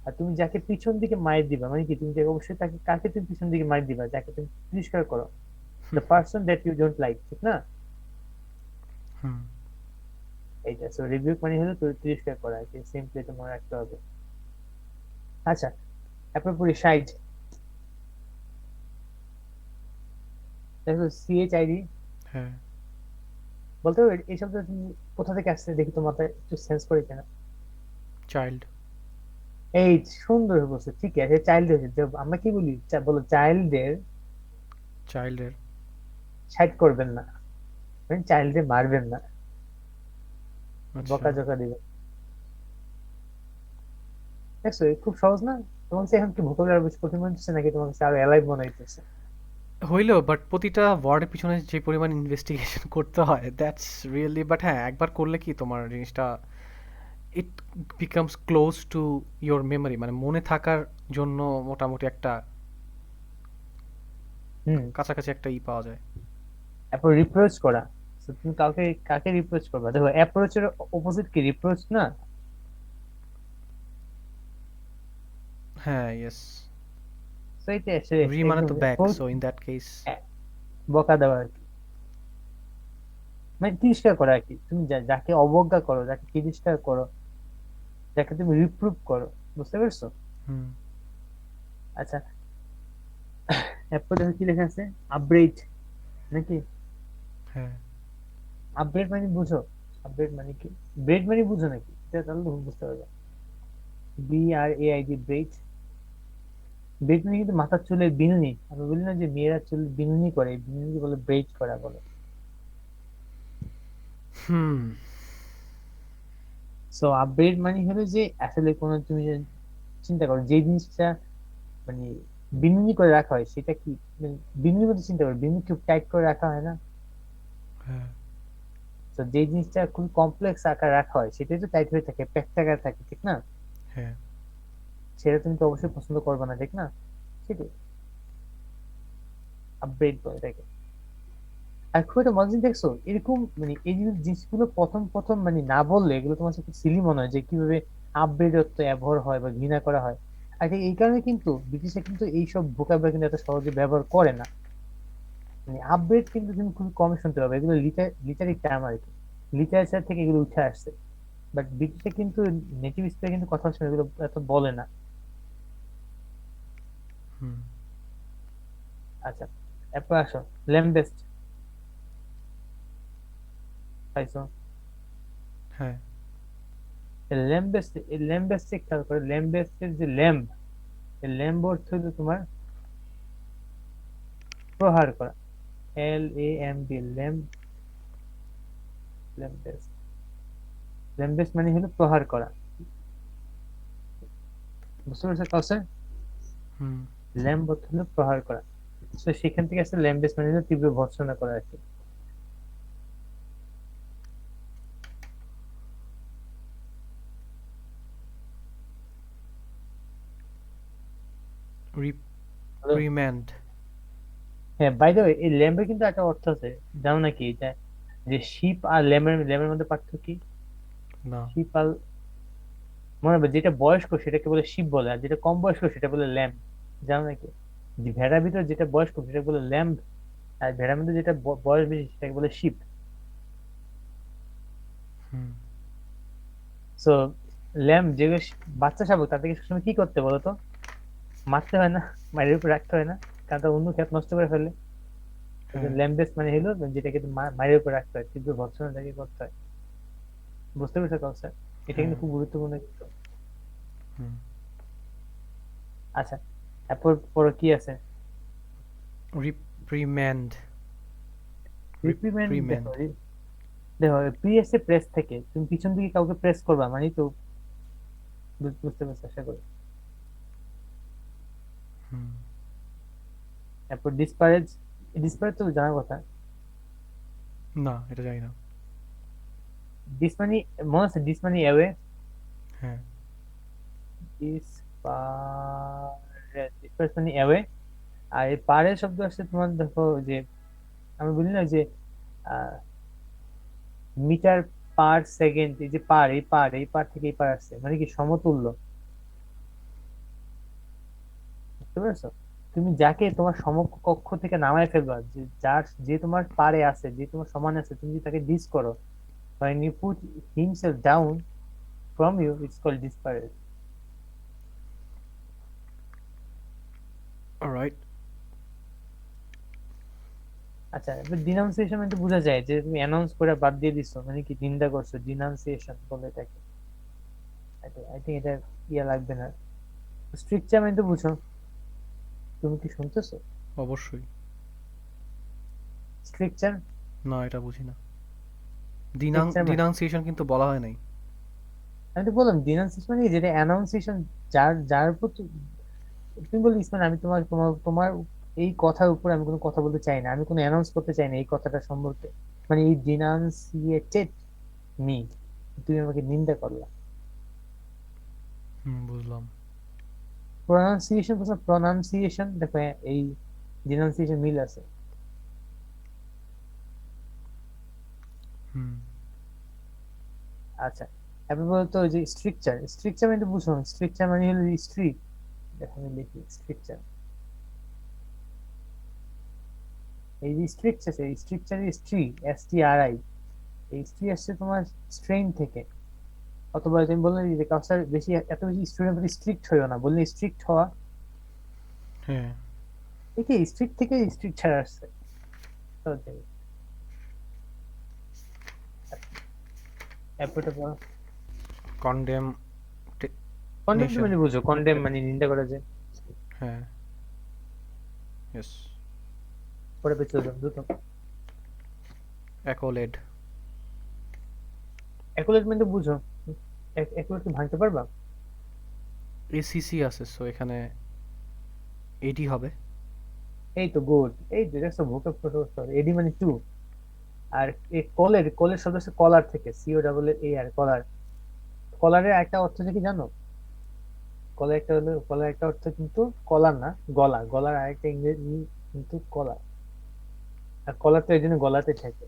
আর তুমি যাকে পিছন দিকে মায়ের দিবা মানে কি, তুমি যাকে অবশ্যই তাকে, কাকে তুমি পিছন দিকে মায়ের দিবা, যাকে তুমি তিরস্কার করো, the person that you don't like, ঠিক না? হুম। এইটা, সো রিবিউক মানে হলো তিরস্কার করা আর কি, সিম্পলি এটা মনে রাখতে হবে। আচ্ছা, এরপর পড়ি সাইড। দেখো CHID, হ্যাঁ। বলতে হবে এই শব্দটা তুমি কোথা থেকে আসছে, দেখি তো মাথায় একটু সেন্স করে কিনা। চাইল্ড। এই সুন্দর বলছো, ঠিক আছে, চাইল্ড হয়েছে, যে আমরা কি বলি, বলো চাইল্ডদের চাইল্ডের। সাইড করবেন না, মানে চাইল্ডদের মারবেন না, আচ্ছা। বকাঝকা দিবেন। দেখছো এ খুব সহজ না? তোমার কাছে এখন কি ভোকাবুলারি বেশি কঠিন মনে হচ্ছে, নাকি তোমার কাছে আরো অ্যালাইভ মনে হইতেছে? হইলেও বাট প্রতিটা ওয়ার্ডের পিছনে যে পরিমাণ ইনভেস্টিগেশন করতে হয় দ্যাটস রিয়েলি, বাট হ্যাঁ একবার করলে কি তোমার জিনিসটা it becomes close to your memory, মানে মনে থাকার জন্য মোটামুটি একটা হুম। কাছাকাছি একটা পাওয়া যায়। তারপর রিপ্রোচ করা। So, তুমি কাউকে, কাকে রিপ্রোচ করবা? দেখো অ্যাপ্রোচের অপোজিট কি, রিপ্রোচ না? হ্যাঁ, ইয়েস। তো এটা আসলে রি মানে একদম তো back, approach, so in that case. বকা দেওয়া আর কি, মানে তিরস্কার করা আর কি। তুমি যাকে অবজ্ঞা করো, যাকে তিরস্কার করো, যাকে তুমি রিপ্রুভ করো, বুঝতে পারছো? হুম। আচ্ছা, এরপর দেখো কি লেখা আছে, আপগ্রেড নাকি, হ্যাঁ। আপগ্রেড মানে বুঝো, আপগ্রেড মানে কি, ব্রেড মানে বুঝো নাকি, এটা তাহলে তো বুঝতে পারবে। BRAID, ব্রেড, ব্রেড মানে কিন্তু মাথার চুলের বিনুনি, আমি বলি না যে মেয়েরা চুল বিনুনি করে, বিনুনি বলে ব্রেড করা বলে। হুম। সো আপগ্রেড মানে হলো যে আসলে কোনো, তুমি যে চিন্তা করো যে জিনিসটা মানে বিনুনি করে রাখা হয় সেটা কি, মানে বিনুনির মধ্যে চিন্তা করো, বিনুনি খুব টাইট করে রাখা হয় না? হ্যাঁ। তো যে জিনিসটা খুব কমপ্লেক্স আকার রাখা হয় সেটাই তো টাইট হয়ে থাকে, প্যাকড আকার থাকে, ঠিক না? হ্যাঁ। সেটা তুমি তো অবশ্যই পছন্দ করবে না, ঠিক না? সেটাই আপগ্রেড বলে এটাকে। আর খুব একটা মজা জিনিস দেখছো এরকম, মানে এই জিনিসগুলো প্রথম প্রথম মানে না বললে এগুলো তোমার কাছে সিলি মনে হয়, যে কিভাবে আপগ্রেডত্ব ব্যবহার হয় বা ঘৃণা করা হয়। আর এই কারণে কিন্তু ব্রিটিশরা কিন্তু এইসব ভোকাবুলারি কিন্তু এত সহজে ব্যবহার করে না। মানে আপগ্রেড কিন্তু তুমি খুব কমই শুনতে পাবে, এগুলো লিটারি টার্ম আর কি, লিটারেচার থেকে এগুলো উঠে আসছে। বাট ব্রিটিশে কিন্তু নেটিভ স্পিকার কিন্তু কথা শুনে এগুলো এত বলে না। হুম। আচ্ছা, এরপর আসো ল্যাম্বেস্ট, পাইছো? হ্যাঁ। ল্যাম্বেস্ট, এই ল্যাম্বেস্ট খেয়াল করে, ল্যাম্বেস্টের যে ল্যাম্ব, এই ল্যাম্ব অর্থ হলো তোমার প্রহার করা, LAMB, ল্যাম্ব, ল্যাম্বেস্ট, ল্যাম্বেস্ট মানে হলো প্রহার করা, বুঝতে পারছো কাউসার? হুম। ল্যাম্ব অর্থ হলো প্রহার করা, তো সেখান থেকে আসলে ল্যাম্বেস্ট মানে হলো তীব্র ভর্ৎসনা করা আর কি। রিপ্রিম্যান্ড। হ্যাঁ, বাই দ্য ওয়ে এই ল্যাম্বের কিন্তু একটা অর্থ আছে, জানো নাকি এটা, যে শিপ আর ল্যামের, ল্যামের মধ্যে পার্থক্য কি? না। শিপ আর, মনে হবে যেটা বয়স্ক সেটাকে বলে শিপ বলে, আর যেটা কম বয়স্ক সেটা বলে ল্যাম্ব, জানো নাকি? যে ভেড়ার ভিতরে যেটা বয়স্ক সেটা বলে ল্যাম্ব, আর ভেড়ার মধ্যে যেটা বয়স বেশি সেটাকে বলে শিপ। হুম। সো ল্যাম্ব যেগুলো বাচ্চা শাবক তাদেরকে সবসময় কি করতে বলো তো? মারতে হয় না, মায়ের উপর রাখতে হয় না, কারণ তারা অন্য ক্ষেত নষ্ট করে ফেলে। হ্যাঁ। ল্যাম্বেস মানে হলো যেটাকে মায়ের উপর রাখতে হয়, কিন্তু ভর্সনা তাকে করতে হয়। বুঝতে পেরেছো কনসেপ্ট? এটা হ্যাঁ। কিন্তু খুব গুরুত্বপূর্ণ কিন্তু। হুম। আচ্ছা, তারপর পরে কি আছে? রিপ্রিম্যান্ড। রিপ্রিমেন্ট। রিপ্রিম্যান্ড। দেখো দেখো প্রিএসএ প্রেস থেকে তুমি পিছন দিকে কাউকে প্রেস করবা মানে তো বুঝতে পারছো আশা করি। হুম। তারপর ডিসপারেজ। ডিসপারেজ তো জানার কথা। না, এটা জানি না। ডিস মানে মনে আছে, ডিস মানে অ্যাওয়ে। হ্যাঁ। ডিসপারেজ, ডিসপারেজ মানে অ্যাওয়ে। আর এই পারের শব্দ আসছে তোমার, দেখো যে আমি বলি না যে মিটার পার সেকেন্ড, এই যে পার, এই পার থেকে এই পার আসছে মানে কি সমতুল্য। বুঝতে পেরেছো? তুমি যাকে তোমার সমকক্ষ থেকে নামায় ফেলবা, যে তোমার পারে আছে, যে তোমার সমান আছে, তুমি যদি তাকে ডিস করো, when you put himself down from you, it's called disparage. Alright. আচ্ছা, এবার ডিনাউন্সিয়েশন মানে তো বোঝা যায় যে তুমি অ্যানাউন্স করে বাদ দিয়ে দিছো, মানে কি নিন্দা করছো, ডিনাউন্সিয়েশন বলে এটাকে। আই থিঙ্ক এটা ইয়া লাগবে না। স্ট্রিকচার মানে তো বুঝো, তুমি কি শুনতেছো? অবশ্যই। স্ট্রিকচার, না, এটা বুঝি না। স্ট্রিকচার মানে, ডিনাউন্সিয়েশন কিন্তু বলা হয় নাই। আমি তো বললাম ডিনাউন্সিয়েশন মানে কি, যেটা অ্যানাউন্সিয়েশন, যার যার প্রতি তুমি বলি ইসমান, আমি তোমার তোমার তোমার এই কথার উপর আমি কোনো কথা বলতে চাই না, আমি কোনো অ্যানাউন্স করতে চাই না এই কথাটা সম্পর্কে, মানে এই ডিনাউন্সিয়েটেড মি, তুমি আমাকে নিন্দা করলা। হুম, বুঝলাম। প্রনাউন্সিয়েশন, প্রনাউন্সিয়েশন দেখো, এই ডিনাউন্সিয়েশন মিল আছে। হুম। আচ্ছা, এবার বলতো ওই যে স্ট্রিকচার, স্ট্রিকচার মানে তো বুঝো, স্ট্রিকচার মানে হলো স্ট্রিক। দেখো আমি লিখি স্ট্রিকচার, এই যে স্ট্রিকচার আছে, স্ট্রিকচার স্ট্রি, STRI, এই স্ট্রি আসছে তোমার স্ট্রেন থেকে। অথবা তুমি বললে যে কাউসার বেশি, এত বেশি স্টুডেন্ট প্রতি স্ট্রিক্ট হইও না, বললে স্ট্রিক্ট হওয়া, হ্যাঁ। এটি স্ট্রিক্ট থেকে স্ট্রিক্ট ছাড়া আসছে। সহজ জিনিস। এরপরটা বলো। Condemn condemn nation. মানে বুঝো, কন্ডেম মানে নিন্দা করা যায়। হ্যাঁ। ইয়েস। পরে পেছনে যাও দ্রুত। অ্যাকোলেড। অ্যাকুরেট মানে তো বুঝো, অ্যাকুরেট কি ভাঙতে পারবা? এসিসি আছে, সো এখানে এডি হবে। এই তো গুড, এই তো দেখছো ভোকাব কত। এডি মানে টু। আর এই কলের, কলের শব্দ হচ্ছে কলার থেকে, COAA আর কলার। কলারের একটা অর্থ হচ্ছে কি জানো? কলার একটা হলো, কলার একটা অর্থ কিন্তু কলার না, গলা, গলার আরেকটা ইংরেজি কিন্তু কলা। আর কলার তো এই জন্য গলাতে থাকে।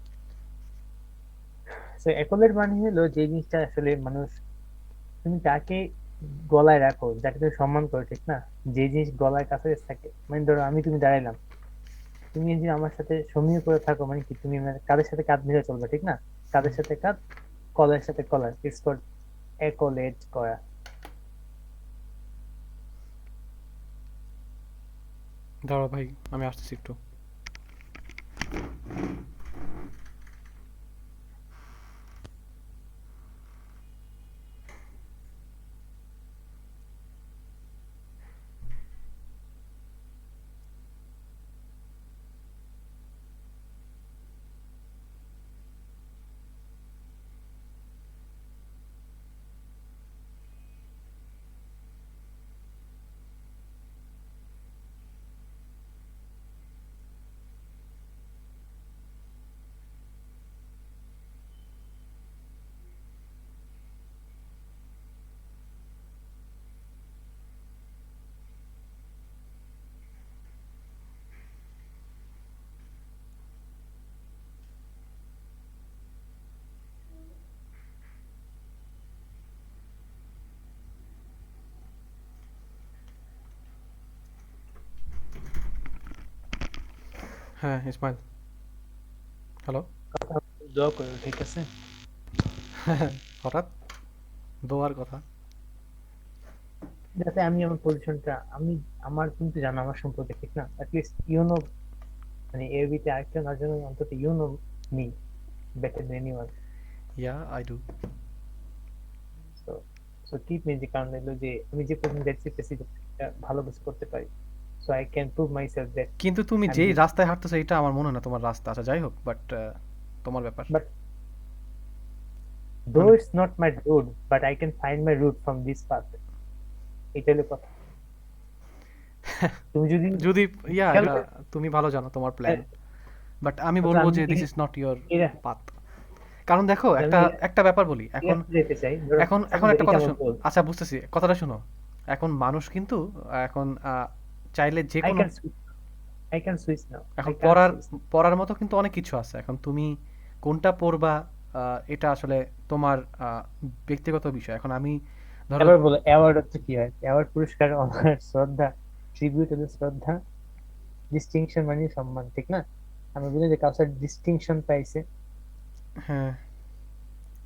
তো একলের মানে হলো যে জিনিসটা আসলে মানুষ, তুমি যাকে গলায় রাখো, যাকে তুমি সম্মান করো, ঠিক না? যে জিনিস গলায় কাছে থাকে, মানে ধরো আমি তুমি দাঁড়াইলাম, তুমি যদি আমার সাথে সমীহ করে থাকো, মানে কি তুমি আমার কাঁধের সাথে কাঁধ মিলে চলবে, ঠিক না? কাঁধের সাথে কাঁধ, কলার সাথে কলার, ইটস কল্ড একলেট করা। দাঁড়াও ভাই, আমি আসতেছি একটু। হ্যাঁ ইসমাইল, হ্যালো। দোয়া করো, ঠিক আছে? হঠাৎ দোয়ার কথা। যাতে আমি আমার পজিশনটা, আমি আমার কিন্তু জানো আমার সম্পর্কে, ঠিক না? অ্যাটলিস্ট ইউ নো, মানে এর ভিতরে আরেকটা না জানো, অন্তত you know me better than anyone. Yeah I do. So so keep me, যে কারণ হলো যে আমি যে পর্যন্ত দেখছি ভালো কিছু করতে পারি, so I can prove my self that কিন্তু তুমি আই এম যেই ডুইং। রাস্তায় হাঁটতেছো এটা আমার মনে হয় না তোমার রাস্তা। আচ্ছা যাই হোক, বাট তোমার ব্যাপার। বাট দো মানে it's not my root, but I can find my root from this path. এটা হলো কথা। তুমি যদি যদি ইয়া খেয়াল এটা করো, তুমি ভালো জানো তোমার প্ল্যান, আহ, বাট আমি আচ্ছা বলবো আমি যে দিস ইজ নট ইয়োর এরা পাথ। কারণ দেখো আমি একটা একটা ব্যাপার বলি এখন। এরাতে যেতে চাই, ধরো এখন এখন সামনে একটা কথা শোন। এক্সাম্পল। আচ্ছা বুঝতেছি, কথাটা শোনো। এখন মানুষ কিন্তু এখন চাইলে যে আই কোনো can switch, I can switch now, এখন আই ক্যান পড়ার সুইচ। পড়ার মতো কিন্তু অনেক কিছু আছে। এখন তুমি কোনটা পড়বা এটা আসলে তোমার ব্যক্তিগত বিষয়। এখন আমি ধরো এবার বলো অ্যাওয়ার্ড হচ্ছে কি হয়? অ্যাওয়ার্ড, পুরস্কার, অনার, শ্রদ্ধা, ট্রিবিউট হলো শ্রদ্ধা, ডিস্টিংশন মানে সম্মান, ঠিক না? আমি বলি যে কাউসার ডিস্টিংশন পাইছে, হ্যাঁ,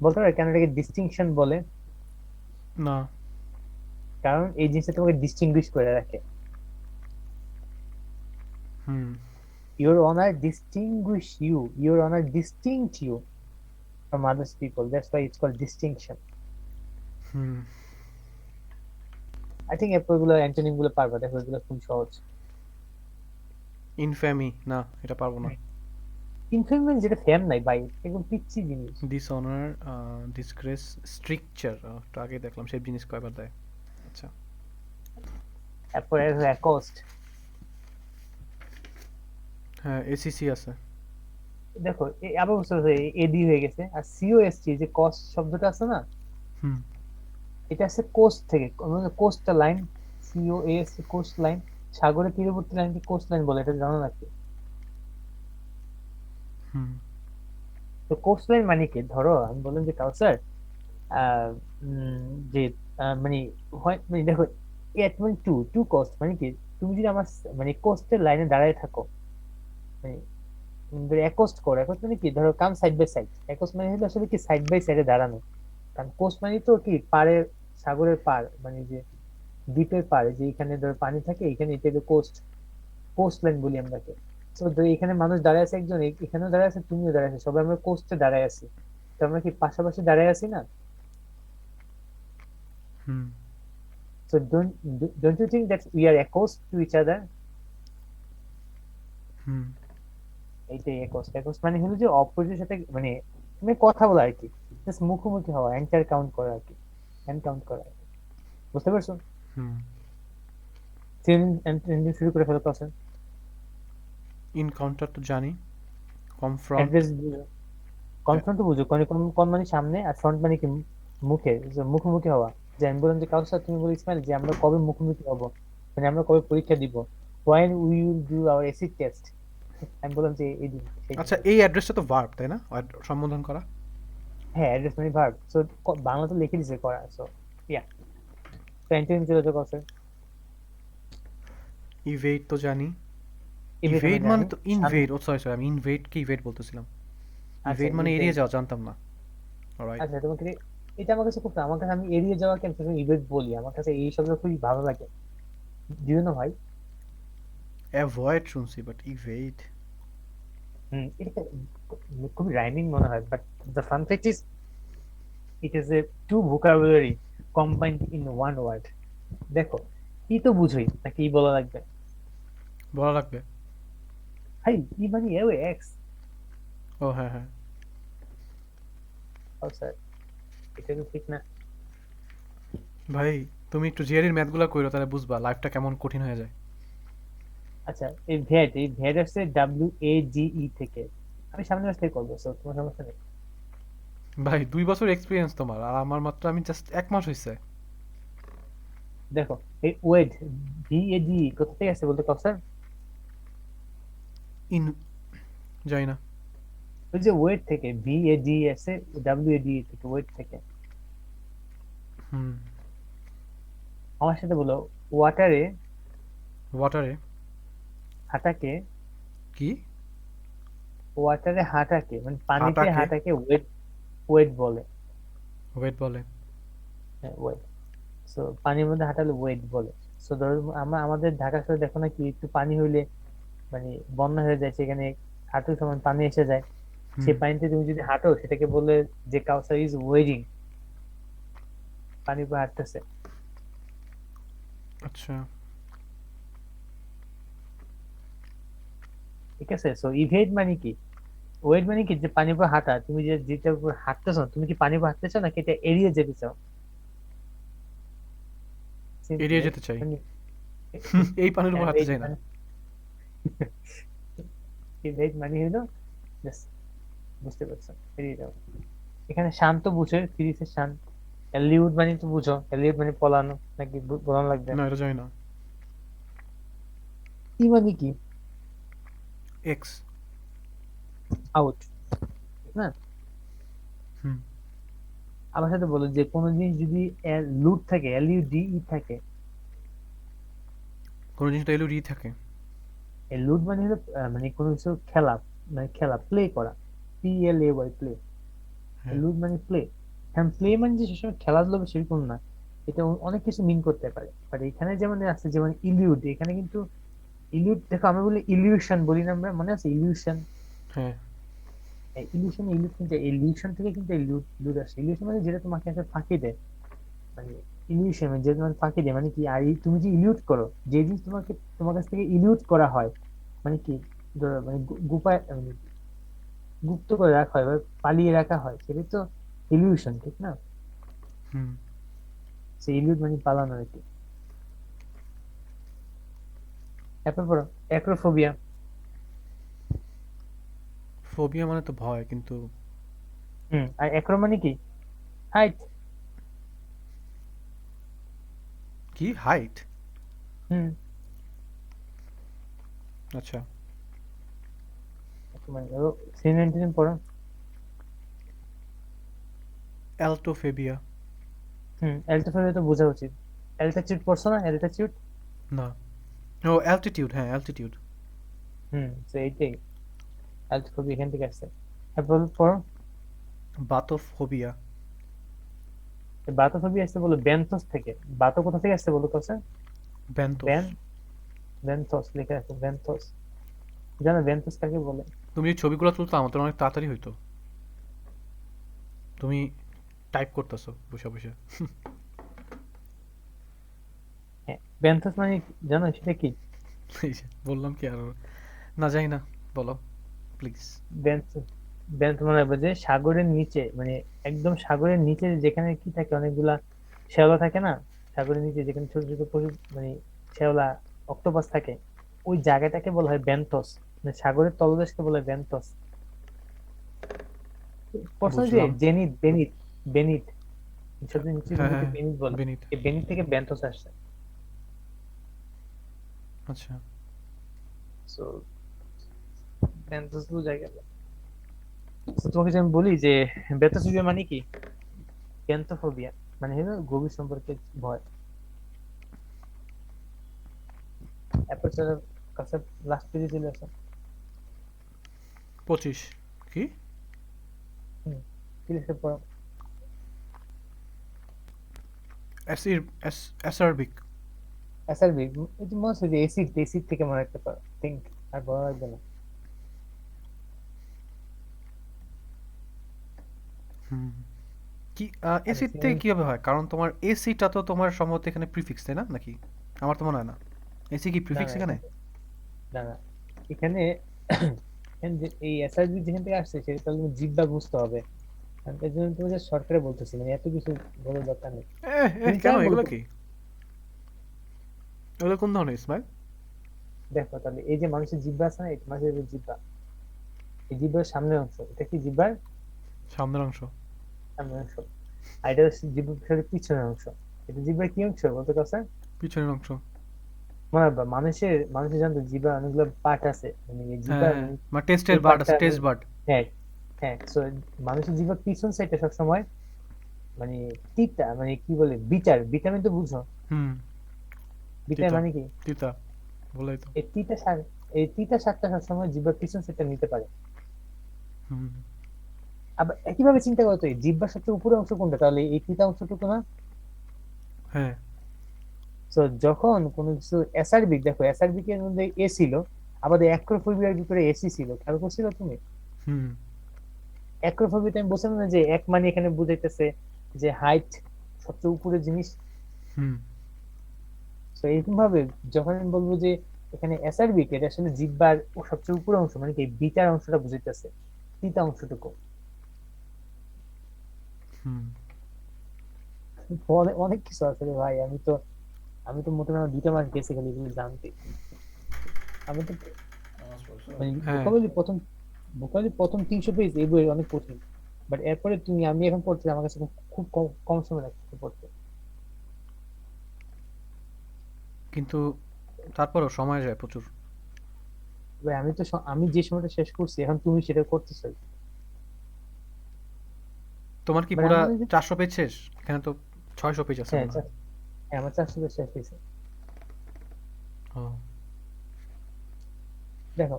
বলতে পারো কেন এটাকে ডিস্টিংশন বলে? না, কারণ এই জিনিসটা তোমাকে ডিস্টিংগুইশ করে রাখে। হুম, your honour distinguish you, your honour distinct you from others people, that's why it's called distinction. হুম, I think এরপর গুলো অ্যান্টোনিম গুলো পারবা, দেখো এগুলো খুব সহজ। ইনফ্যামি না, এটা পারবো না। ইনফেমিনাইন যেটা ফেম নাই ভাই, একদম পিচ্ছি জিনিস। ডিসঅনার, ডিসগ্রেস, স্ট্রিকচার, একটু আগে দেখলাম সেই জিনিস কয়বার দেয়। আচ্ছা, তারপরে অ্যাকোস্ট, হ্যাঁ এসিসি আছে। দেখো আবার বুঝতে পারছো, এডি হয়ে গেছে। আর সিওএসটি, যে কস্ট শব্দটা আছে না, হুম, এটা আছে কোস্ট থেকে, coastal line. C O S, coast line. সাগরের তীরবর্তী লাইনকে কোস্ট লাইন বলে, এটা জানো নাকি? হুম, তো কোস্ট লাইন মানে কি? ধরো আমি বললাম যে কাউসার, আহ যে মানে মানে দেখো, এট মানে টু টু কোস্ট মানে কি? তুমি যদি আমার মানে কোস্টের লাইনে দাঁড়ায় থাকো, মানে ধরো অ্যাকোস্ট করো, অ্যাকোস্ট মানে কি? ধরো কাম সাইড বাই সাইড, অ্যাকোস্ট মানে হলো আসলে কি সাইড বাই সাইডে দাঁড়ানো। কারণ কোস্ট মানে তো কি পাড়ের, সাগরের পাড়, মানে যে দ্বীপের পাড়ে যে এখানে ধরো পানি থাকে, এখানে এটা হলো কোস্ট, কোস্ট লাইন বলি আমরা। তো ধরো এখানে মানুষ দাঁড়ায় আছে একজন, এখানেও দাঁড়ায় আছে, তুমিও দাঁড়ায় আছে, সবাই আমরা কোস্টে দাঁড়ায় আছি। তো আমরা কি পাশাপাশি দাঁড়ায় আছি না? হুম, So don't you think that we are echoes to each other? হুম, এইটাই এकोस, এकोस মানে হলো যে অপোজিটের সাথে মানে তুমি কথা বলা আর কি, জাস্ট মুখোমুখি হওয়া, এন্টার কাউন্ট করা আর কি, এন্ড কাউন্ট করা আর কি। বুঝতে পারছো? হুম। ইঞ্জিন শুরু করে ফেলো প্রসেস। ইনকাউন্টার তো জানি। কনফ্রন্ট। অ্যাড্রেস বুঝো, কনফ্রন্ট তো বুঝো, কোন কোন কোন মানে সামনে, আর ফ্রন্ট মানে কি? মুখে, যে মুখোমুখি হওয়া। যে আমি বললাম যে কাউসার, তুমি বলি ইসমাইল যে আমরা কবে মুখোমুখি হব, মানে আমরা কবে পরীক্ষা দিব, when we will do our acid test। আমি বললাম যে এই দিন, সেই দিন আচ্ছা বলবো। এই অ্যাড্রেসটা তো ভার্ব তাই না, সম্বোধন করা। হ্যাঁ, অ্যাড্রেস মানে ভার্ব, সো বাংলা তো লিখে দিছে করা, সো ইয়া। তো অ্যান্টোনিম চলে যাও কাউসার। ইভেট তো জানি। এভরিথিং ইভেড আমি মানে জানি। তো সামনে, ইনভেড, ও সরি সরি, আমি ইনভেড কি ইভেড বলতেছিলাম। আচ্ছা ইভেড মানে এড়িয়ে ইভেন্ট। যাওয়া, জানতাম না। অলরাইট। আচ্ছা তোমাকে এটা আমার কাছে খুব, আমার কাছে আমি এড়িয়ে যাওয়াকে আমি সবসময় ইভেন্ট বলি, আমার কাছে এই শব্দ খুবই ভালো লাগে। দিও না ভাই। অ্যাভয়েড শুনছি, বাট ইভেড। এটা খুবই রাইমিং মনে হয়, but the fun fact is it is a two vocabulary combined in one word. দেখো, ই তো বুঝোই নাকি, ই বলা লাগবে? বলা লাগবে। ভাই ই মানে এক্স। ও হ্যাঁ হ্যাঁ। ও স্যার, এটা তো ঠিক না। ভাই তুমি একটু জিআরির ম্যাথগুলো কইরো, তাহলে বুঝবা লাইফটা কেমন কঠিন হয়ে যায়। আচ্ছা, এই ভ্যাট আসছে WAGE থেকে। আমি সামনে মাস থেকে করবো, so তোমার সমস্যা নেই। ভাই 2 বছর এক্সপিরিয়েন্স তোমার, আর আমার মাত্র আমি জাস্ট 1 মাস হয়েছে। দেখো, এই ওয়েট, VAGE কোথা থেকে আসছে বলতে পারছো? ইন, যাই না। ওই যে ওয়েট থেকে, VAGE আসছে, WADE থেকে, ওয়েট থেকে। হুম। আমার সাথে বলো, ওয়াটারে ওয়াটারে। হাঁটাকে কি? ওয়াটারে হাঁটাকে মানে পানিতে হাঁটাকে হাঁটাকে ওয়েট ওয়েট বলে। ওয়েট বলে। হ্যাঁ ওয়েট। সো পানির মধ্যে হাঁটালে ওয়েট বলে। সো ধরো আমরা আমাদের ঢাকা শহরে দেখো না কি একটু পানি হইলে মানে বন্যা হয়ে যায়, সেখানে হাঁটুর সমান পানি এসে যায়। হুম। সেই পানিতে তুমি যদি হাঁটো সেটাকে বলে যে কাউসার ইজ ওয়েডিং, পানির উপর হাঁটতেছে। আচ্ছা। ঠিক আছে, সো ইভেড মানে কি, ওয়েট মানে কি যে পানির উপর হাঁটা, তুমি যে যেটার উপর হাঁটতেছো তুমি কি পানির উপর হাঁটতেছো নাকি এটা এড়িয়ে যেতে চাও? সিম্পল এড়িয়ে রাইট যেতে চাই। মানে এই পানির উপর হাঁটতে ইভেড চাই না। মানে ইভেড মানে হলো just বুঝতে পারছো, এড়িয়ে যাও। এখানে শান্ত বুঝে ফিরিসে শান্ত। এলিউড মানে তো বুঝো, এলিউড মানে পলানো, নাকি বলানো লাগবে? না, এটা জানি না। ই মানে কি? এক্স। আউট না। হুম। আমার সাথে বলো যে কোনো জিনিস যদি লুট থাকে, এলইউডি ই থাকে। কোনো জিনিসটা এলু রি থাকে। এই লুট মানে হলো মানে কোনো কিছু খেলা, মানে খেলা প্লে করা, PLAY প্লে। হ্যাঁ। লুট মানে প্লে। হ্যাঁ প্লে মানে যে সবসময় খেলাধুলা বা সেরকম না, এটা অনেক কিছু মিন করতে পারে। বাট এখানে যেমন আছে যেমন ইলিউড, এখানে কিন্তু ইলিউড দেখো আমরা বলি ইলিউশন বলি না, আমরা মনে আছে ইলিউশন। হ্যাঁ। ইলিউশন ইলিউড কিন্তু ইলিউশন থেকে কিন্তু ইলিউড লুড আসে। ইলিউশন মানে যেটা তোমাকে একটা ফাঁকি দেয়, মানে ইলিউশন মানে যে তোমাকে ফাঁকি দেয়, মানে কি আর তুমি যে ইলিউট করো, যে জিনিস তোমাকে তোমার কাছ থেকে ইলিউট করা হয়, মানে কি ধরো মানে গুপায় মানে গুপ্ত করে রাখা হয় বা পালিয়ে রাখা হয়, সেটাই তো ইলিউশন, ঠিক না? হুম। সেই ইলিউট মানে পালানো আর কি। এরপর পড়ো অ্যাক্রোফোবিয়া। ফোবিয়া মানে তো ভয়, কিন্তু আর অ্যাক্রো মানে কি? হাইট। কি হাইট? হুম। আচ্ছা। মানে সিনোনিম পড়ো। অ্যালটোফেবিয়া। অ্যালটোফোবিয়া তো বোঝা উচিত। অ্যালটিটিউড পড়ছো না, অ্যালটিটিউড? না। ও অ্যালটিটিউড, হ্যাঁ অ্যালটিটিউড। তো এইটাই অ্যালটোফোবিয়া এখান থেকে আসছে। এরপর পড়ো। বাতোফোবিয়া। বাতোফোবিয়া আসছে বলো বেন্থস থেকে। বাতো কোথা থেকে আসছে বলো তো স্যার? ব্যান্থোস। বেন, বেন্থস লেখা আছে বেন্থস। জানো বেন্থস কাকে বলে? তুমি এই ছবিগুলো তুলতো আমাদের অনেক তাড়াতাড়ি হইতো। তুমি টাইপ করতেছো বসে বসে। হ্যাঁ বেন্থস মানে জানো সেটা কি? এই যে বললাম কি আর, না জানি না, বলো প্লিজ। বেন্থস, বেন্থ মানে হবে যে সাগরের নিচে, মানে একদম সাগরের নিচে যেখানে কি থাকে অনেকগুলা শ্যাওলা থাকে না, সাগরের নিচে যেখানে ছোট ছোট পশু মানে শ্যাওলা, অক্টোপাস থাকে, ওই জায়গাটাকে বলা হয় বেন্থস। মানে সাগরের তলদেশকে বলা হয় বেন্থস। প্রশ্ন যে বুঝলাম। জেনিথ বেনিথ, বেনিথ শব্দ নিচে হ্যাঁ ইংরেজিতে হ্যাঁ। বেনিথ বলে। বেনিত। এই বেনিথ থেকে বেন্থস আসছে। আচ্ছা। সো বেন্থস জায়গা। তো তোমাকে যে আমি বলি যে বেথোফোবিয়া মানে কি, ক্যান্থোফোবিয়া মানে হলো গভীর সম্পর্কে ভয়। অ্যাপারচার কাছে লাস্ট পেজে চলে আসো। 25। কি? হুম, কি লিখে পড়ো? অ্যাসির অ্যাসারবিক। এসআরবি, এটা মনে হচ্ছে যে এসিড, এসিড থেকে মনে রাখতে পারো থিঙ্ক, আর বলা লাগবে না। হুম। কি আচ্ছা এসির থেকে কিভাবে হয়? কারণ তোমার এসিটা তো তোমার সম্ভবত এখানে প্রিফিক্স, তাই না নাকি? আমার তো মনে হয় না। এসি কি না প্রিফিক্স না এখানে? না না এখানে এখানে এই এসআরবি যেখান থেকে আসছে সেটা তাহলে তুমি জিব্বা বুঝতে হবে। আমি এর জন্য তোমাকে শর্ট করে বলতেছি, মানে এত কিছু বলার দরকার নেই। তুমি কেন চাই এগুলো বলতে। কি? এগুলো কোন ধরনের ইসমাইল? দেখো তাহলে এই যে মানুষের জিব্বা আছে না, এই মানুষের যে জিব্বা, এই জিব্বার সামনের অংশ, এটা কি জিব্বার সামনের অংশ। সামনের অংশ, আর এটা হচ্ছে জিব্বার পিছনের অংশ। এটা জিব্বার কি অংশ বলতে পারছো? পিছনের অংশ। মানে মানুষের মানুষের জানতো জিব্বার অনেকগুলো পার্ট আছে, মানে এই হ্যাঁ জিব্বার হ্যাঁ, মানে মানে টেস্টের এই বার্ড পার্টটা আছে, মানে, টেস্ট বার্ড। হ্যাঁ হ্যাঁ, সো মানুষের জিব্বার পিছন সাইডটা সবসময় মানে তিতা, মানে কি বলে বিটার, ভিটামিন তো বুঝো, হুম। বিটার তিতা। মানে কি? তিতা। বলাই তো। এই তিতা স্বাদ, এই তিতা স্বাদটা সবসময় জিব্বার পিছন সাইডটা নিতে পারে। হুম। আবার একইভাবে চিন্তা করো তো, এই জিহ্বার সবচেয়ে উপরের অংশ কোনটা, তাহলে এই ফিতা অংশটুকু না? হ্যাঁ। তো যখন কোনো কিছু অ্যাসারবিক, দেখো অ্যাসারবিক এর মধ্যে এ ছিল, আবার অ্যাক্রোফোবিয়ার ভিতরে এসি ছিল, খেয়াল করছিল তুমি? হুম। অ্যাক্রোফোবিয়াতে আমি বলছিলাম না যে এক মানে এখানে বুঝাইতেছে যে হাইট সবচেয়ে উপরের জিনিস। হুম। তো এরকম ভাবে যখন আমি বলবো যে এখানে অ্যাসারবিক, এটা আসলে জিহ্বার ও সবচেয়ে উপরের অংশ, মানে কি বিটার অংশটা বুঝাইতেছে, ফিতা অংশটুকু। হুম। অনেক অনেক কিছু আছে রে ভাই, আমি তো মোটামুটি 2টা মাস গেছি খালি এগুলো জানতে। আমি তো মানে হ্যাঁ, ভোকাবুলারি প্রথম 300 পেজ এই বই অনেক কঠিন, বাট এরপরে আমি এখন পড়ছি, আমার কাছে খুব কম কম সময় লাগছে পড়তে। কিন্তু তারপরও সময় যায় প্রচুর। ভাই আমি যে সময়টা শেষ করছি, এখন তুমি সেটা করতেছো। তোমার কি মানে পুরা এমন না যে, 400 পেজ শেষ? এখানে তো 600 পেজ আছে হ্যাঁ মনে হয়। হ্যাঁ, আমার 400 পেজ শেষ হয়েছে। ও। দেখো,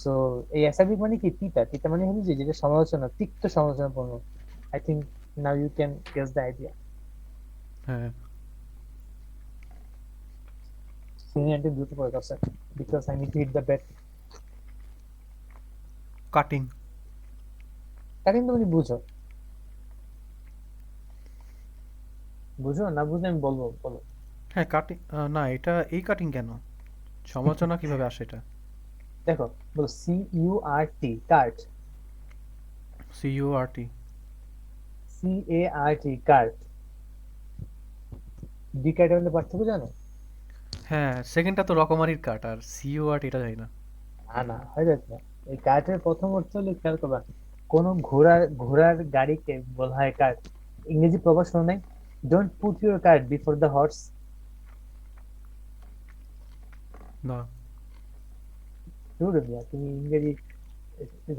সো এই অ্যাসাবিক মানে কি, তিতা তিতা মানে হলো যে যেটা সমালোচনা, তিক্ত সমালোচনাপূর্ণ। I think now you can guess the idea. হ্যাঁ। সিনিয়রটি দ্রুত পড়ে গেছে, because I need to hit the bed. Cutting. তা কিন্তু তুমি বুঝো, বুঝো না বুঝলে আমি বলবো, বলো। হ্যাঁ, কাটিং। না, এটা এই কাটিং কেন? সমালোচনা কিভাবে আসে এটা? দেখো, বলো CURT, cart. CURT। CART, cart. দুই কার্টের মধ্যে পার্থক্য জানো? হ্যাঁ, সেকেন্ডটা তো রকমারির কাট, আর CURT এটা জানি না। না হয়ে যাচ্ছে না। এই কার্টের প্রথম অর্থ হলো, খেয়াল করবা, কোন ঘোড়ার ঘোড়ার গাড়িকে বলা হয় কার্ট। ইংরেজি প্রবাদ শোনো নাই, don't put your cart before the horse. না। তুমি ইংরেজি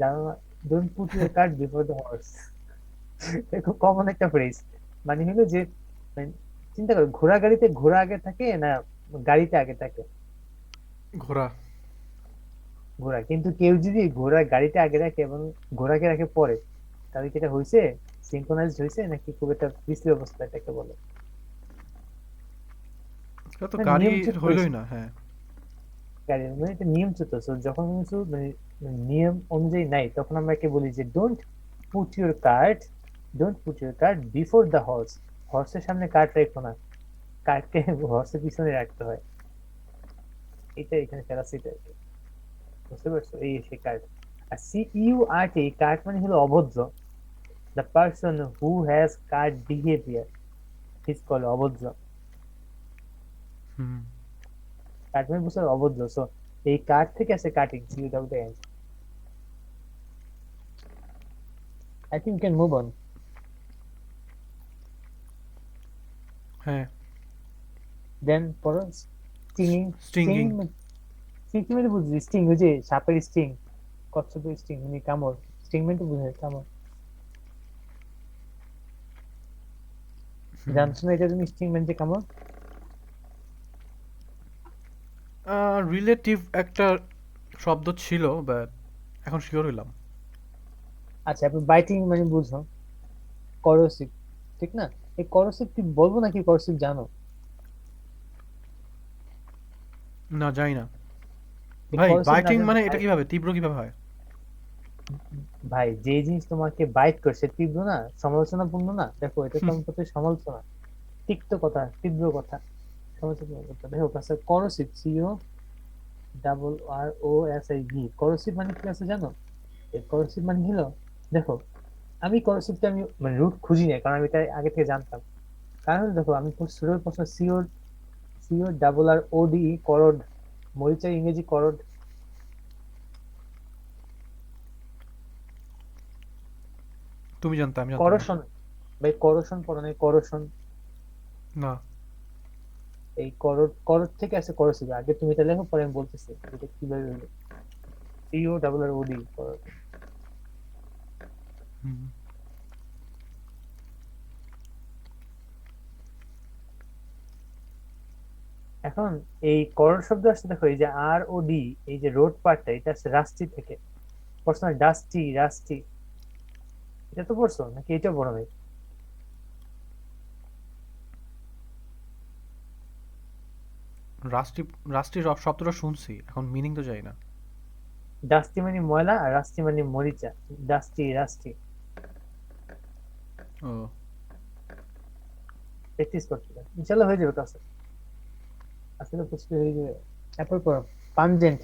জানো না? Don't put your cart before the horse, খুব কমন একটা ফ্রেজ। মানে হলো যে, মানে চিন্তা করো, ঘোড়া গাড়িতে ঘোড়া আগে থাকে না গাড়িতে আগে থাকে? ঘোড়া। ঘোড়া। কিন্তু কেউ যদি ঘোড়া গাড়িতে আগে রাখে এবং ঘোড়াকে রাখে পরে, তাহলে কি এটা হয়েছে, সিনক্রোনাইজড হয়েছে, নাকি খুব একটা বিশ্রী অবস্থা এটাকে বলে? এটা তো মানে নিয়মচ্যুত গাড়ির করেছে হইলই না, হ্যাঁ। গাড়ি, মানে এটা নিয়মচ্যুত। So, যখন কিছু মানে নিয়ম অনুযায়ী নাই, তখন আমরা একে বলি যে put your cart don't put your cart before the horse. হর্সের সামনে কার্ট রেখো না, কার্টকে হর্সের পিছনে রাখতে হয়। এটা এখানে ফেরাসিটা, বুঝতে পারছো? এই সেই কার্ট। আর CURT, কার্ট মানে হলো অভদ্র। The person who has curt behaviour is called অভদ্র। হুম। কার্ট মানে বুঝছো, অভদ্র। সো এই কার্ট থেকে আছে cutting, CUWN। I think can move on. হ্যাঁ। দেন পড়ো, স্টিংিং। স্টিং, স্ট্রিঙ্গিং। স্টিং কি মানে বুঝছি? স্টিং ওই যে সাপের স্টিং, কচ্ছপের স্টিং মানে কামড়। স্টিং মানে তো বুঝে কামড়। হুম। জানছো না এটা তুমি, স্টিং মানে যে কামড়? রিলেটিভ একটা শব্দ ছিল, বাট এখন শিওর হইলাম। আচ্ছা, আপনি বাইটিং মানে বুঝো, করসিভ, ঠিক না? এই করসিভ কি বলবো নাকি করসিভ জানো? না, জানি না। এই ভাই, করসিভ না বাইটিং জানলে মানে এটা ভাই, কিভাবে, তীব্র কিভাবে হয়? ভাই যে জিনিস তোমাকে বাইট করছে তীব্র না, সমালোচনাপূর্ণ না, দেখো এটা তোমার প্রতি সমালোচনা, তিক্ত কথা, তীব্র কথা, সমালোচনা কথা। দেখো কাছে করসিভ, CORROSIV, করসিভ মানে কি আছে জানো? এই করসিভ মানে হলো, দেখো, আমি করসিভটা আমি মানে রুট খুঁজি না, কারণ আমি এটা আগে থেকে জানতাম। কারণ দেখো, আমি শুরুর প্রশ্ন CORROD, করড, মরিচের ইংরেজি করড। তুমি জানতে, আমি জানতাম না। করশন, ভাই করশন পড়ো নাই? করশন, না। এই করড, করড থেকে আছে করসিভ। আগে তুমি এটা লেখো, পরে আমি বলতেছি এটা কিভাবে হলো। CORROD, করড। হুম। এখন এই করড শব্দ আসছে, দেখো এই যে ROD, এই যে রোড পার্টটা, এটা আসছে রাষ্ট্রী থেকে। পড়ছো না, ডাস্টি রাস্টি, এটা তো পড়ছো নাকি? এটা বড় ভাই। রাষ্ট্রি রাষ্ট্রি শব্দটা শুনছি, এখন মিনিং তো জানি না। ডাস্টি মানে ময়লা আর রাস্টি মানে মরিচা। ডাস্টি রাস্টি, ও প্র্যাকটিস করতে হবে, ইনশাল্লাহ হয়ে যাবে কাছে, আসলে বুঝতে হয়ে যাবে। তারপর পড়ো পাঞ্জেন্ট।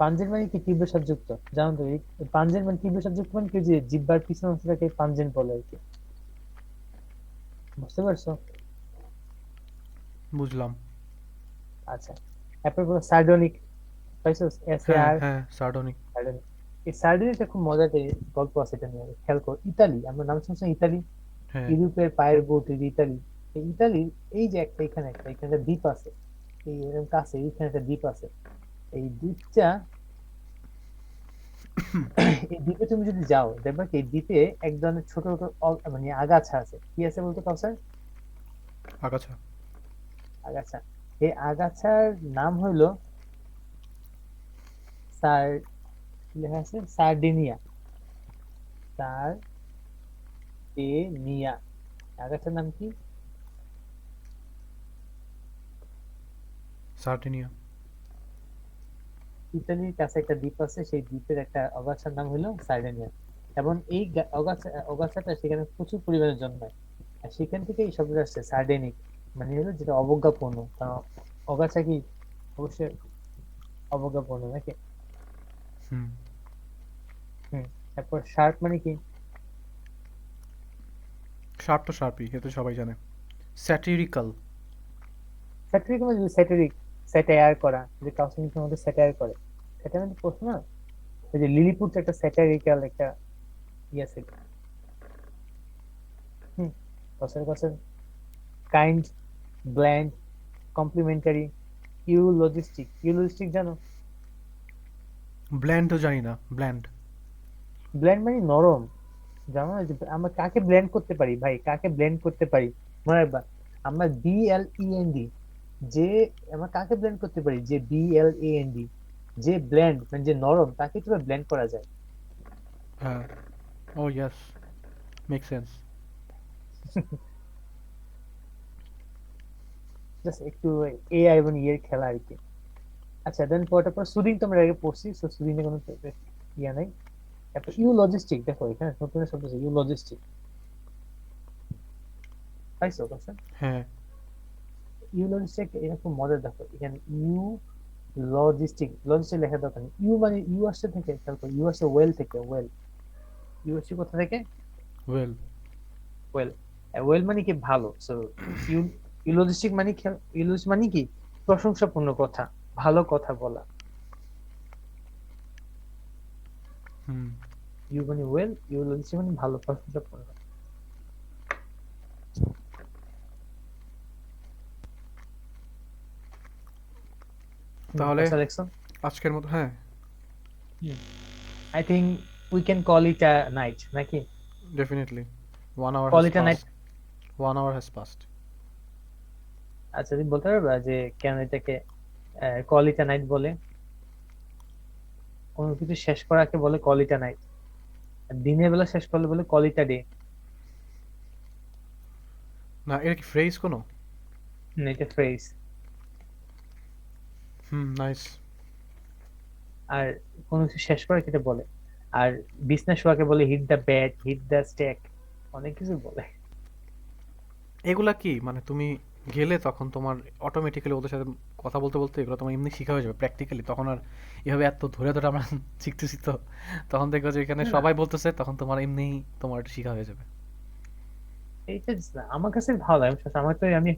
পাঞ্জেন্ট মানে কি? তীব্র স্বাদযুক্ত। জানো তো এই পাঞ্জেন্ট মানে তীব্র স্বাদযুক্ত মানে কি, যে জিহ্বার পিছনের অংশটাকে পাঞ্জেন্ট বলে আর কি। বুঝতে পারছো? বুঝলাম। আচ্ছা, তারপর পড়ো সার্ডনিক। পাইছো? এস এ হ্যাঁ আর হ্যাঁ, সার্ডনিক। সার্ডনিক। এই সার্ডনিকটা খুব মজার একটা গল্প আছে, এটা নিয়ে খেয়াল করো। ইতালি, আমরা নাম শুনছি ইতালি, হ্যাঁ। ইউরোপের পায়ের বুট এই যে ইতালি। এই ইতালির এই যে একটা এখানে একটা এখানে একটা দ্বীপ আছে, এই এরকম কাছে এইখানে একটা দ্বীপ আছে। এই দ্বীপটা, এই দ্বীপে তুমি যদি যাও দেখবা কি এই দ্বীপে এক ধরনের ছোট ছোট মানে আগাছা আছে। কি আছে বলতো কাউসার? আগাছা। আগাছা। এই আগাছার নাম হইলো সার, কি লেখা আছে, সার্ডিনিয়া। সার্ডিনিয়া, আগাছার নাম কি? সার্ডিনিয়া। ইতালির কাছে একটা দ্বীপ আছে, সেই দ্বীপের একটা আগাছার নাম হলো সার্ডিনিয়া। এবং এই আগাছাটা সেখানে প্রচুর পরিমাণে জন্মায়। আর সেখান থেকে এই শব্দটা আসছে সার্ডেনিক, মানে হলো যেটা অবজ্ঞাপূর্ণ। কারণ আগাছা কি অবশ্যই অবজ্ঞাপূর্ণ নাকি? হুম। হুম। তারপর শার্প মানে কি? শার্প তো শার্পই, এ তো সবাই জানে। স্যাটিরিক্যাল। স্যাটিরিক মানে স্যাটিরিক, স্যাটায়ার করা, যে কাউকে নিজের মধ্যে স্যাটায়ার করে। সেটা মানে প্রশ্ন না, ওই যে লিলিপুট একটা স্যাটারিক্যাল একটা ইয়ে ছিল। হুম। বছর বছর কাইন্ড, ব্ল্যান্ড, কমপ্লিমেন্টারি, ইউলজিস্টিক। ইউলজিস্টিক জানো? ব্ল্যান্ড তো জানি না, ব্ল্যান্ড। ব্ল্যান্ড মানে নরম। জানো না যে আমরা কাকে ব্লেন্ড করতে পারি ভাই, কাকে ব্লেন্ড করতে পারি? মনে রাখবা, আমরা BLEND, যে আমরা কাকে ব্লেন্ড করতে পারি? যে BLAND, যে ব্লেন্ড মানে যে নরম, তাকে তো ব্লেন্ড করা যায়। হ্যাঁ। ও ইয়েস, মেক সেন্স। জাস্ট একটু AI এবং ইয়ের খেলা আর কি। আচ্ছা, দেন পরটার পর সুদিং তোমরা আগে পড়ছি, সো সুদিং এর কোনো ইয়া নাই। তারপর ইউলজিস্টিক, দেখো এখানে নতুন শব্দ আছে ইউলজিস্টিক। পাইছো কথা? হ্যাঁ। ইউলজিস্টিক এরকম মজার, দেখো এখানে ইউ লজিস্টিক, লজিস্টিক লেখা দরকার নেই। ইউ মানে ইউ আসছে থেকে, খেয়াল করো, ইউ আসছে ওয়েল থেকে, ওয়েল। ইউ আসছে কোথা থেকে? ওয়েল। ওয়েল। ওয়েল মানে কি? ভালো। সো ইউ, ইউলজিস্টিক মানে ইউলজিস্টিক মানে কি? প্রশংসাপূর্ণ কথা, ভালো কথা বলা। হুম। ইউ মানে ওয়েল, ইউলজিস্টিক মানে ভালো, প্রশংসাপূর্ণ। তাহলে সিলেকশন। আজকের মতো, হ্যাঁ। I think we can call it a night নাকি? Definitely. 1 hour call has it a night. passed. 1 hour has passed. আচ্ছা, তুমি বলতে পারবা যে কেন এটাকে কল ইট আ নাইট বলে? কোনো কিছু শেষ করাকে বলে কল ইট আ নাইট, দিনের বেলা শেষ করলে বলে কল ইট আ ডে। না, এটা কি ফ্রেজ কোনো? এটা ফ্রেজ। হুম, নাইস। আর কোনো কিছু শেষ করে কেটে বলে। আর বিজনেস শোয়াকে বলে hit the bat, hit the stake, অনেক কিছু বলে। এগুলা কি মানে তুমি গেলে তখন তোমার অটোমেটিক্যালি ওদের সাথে কথা বলতে বলতে এগুলো তোমার এমনি শেখা হয়ে যাবে প্র্যাকটিক্যালি, তখন আর এভাবে এত ধরে ধরে আমরা শিখতেছি তো, তখন দেখবো যে এখানে না না, সবাই বলতেছে, তখন তোমার এমনি তোমার এটা শেখা হয়ে যাবে। এইটা না, আমার কাছে ভালো লাগে। আমার তো আমি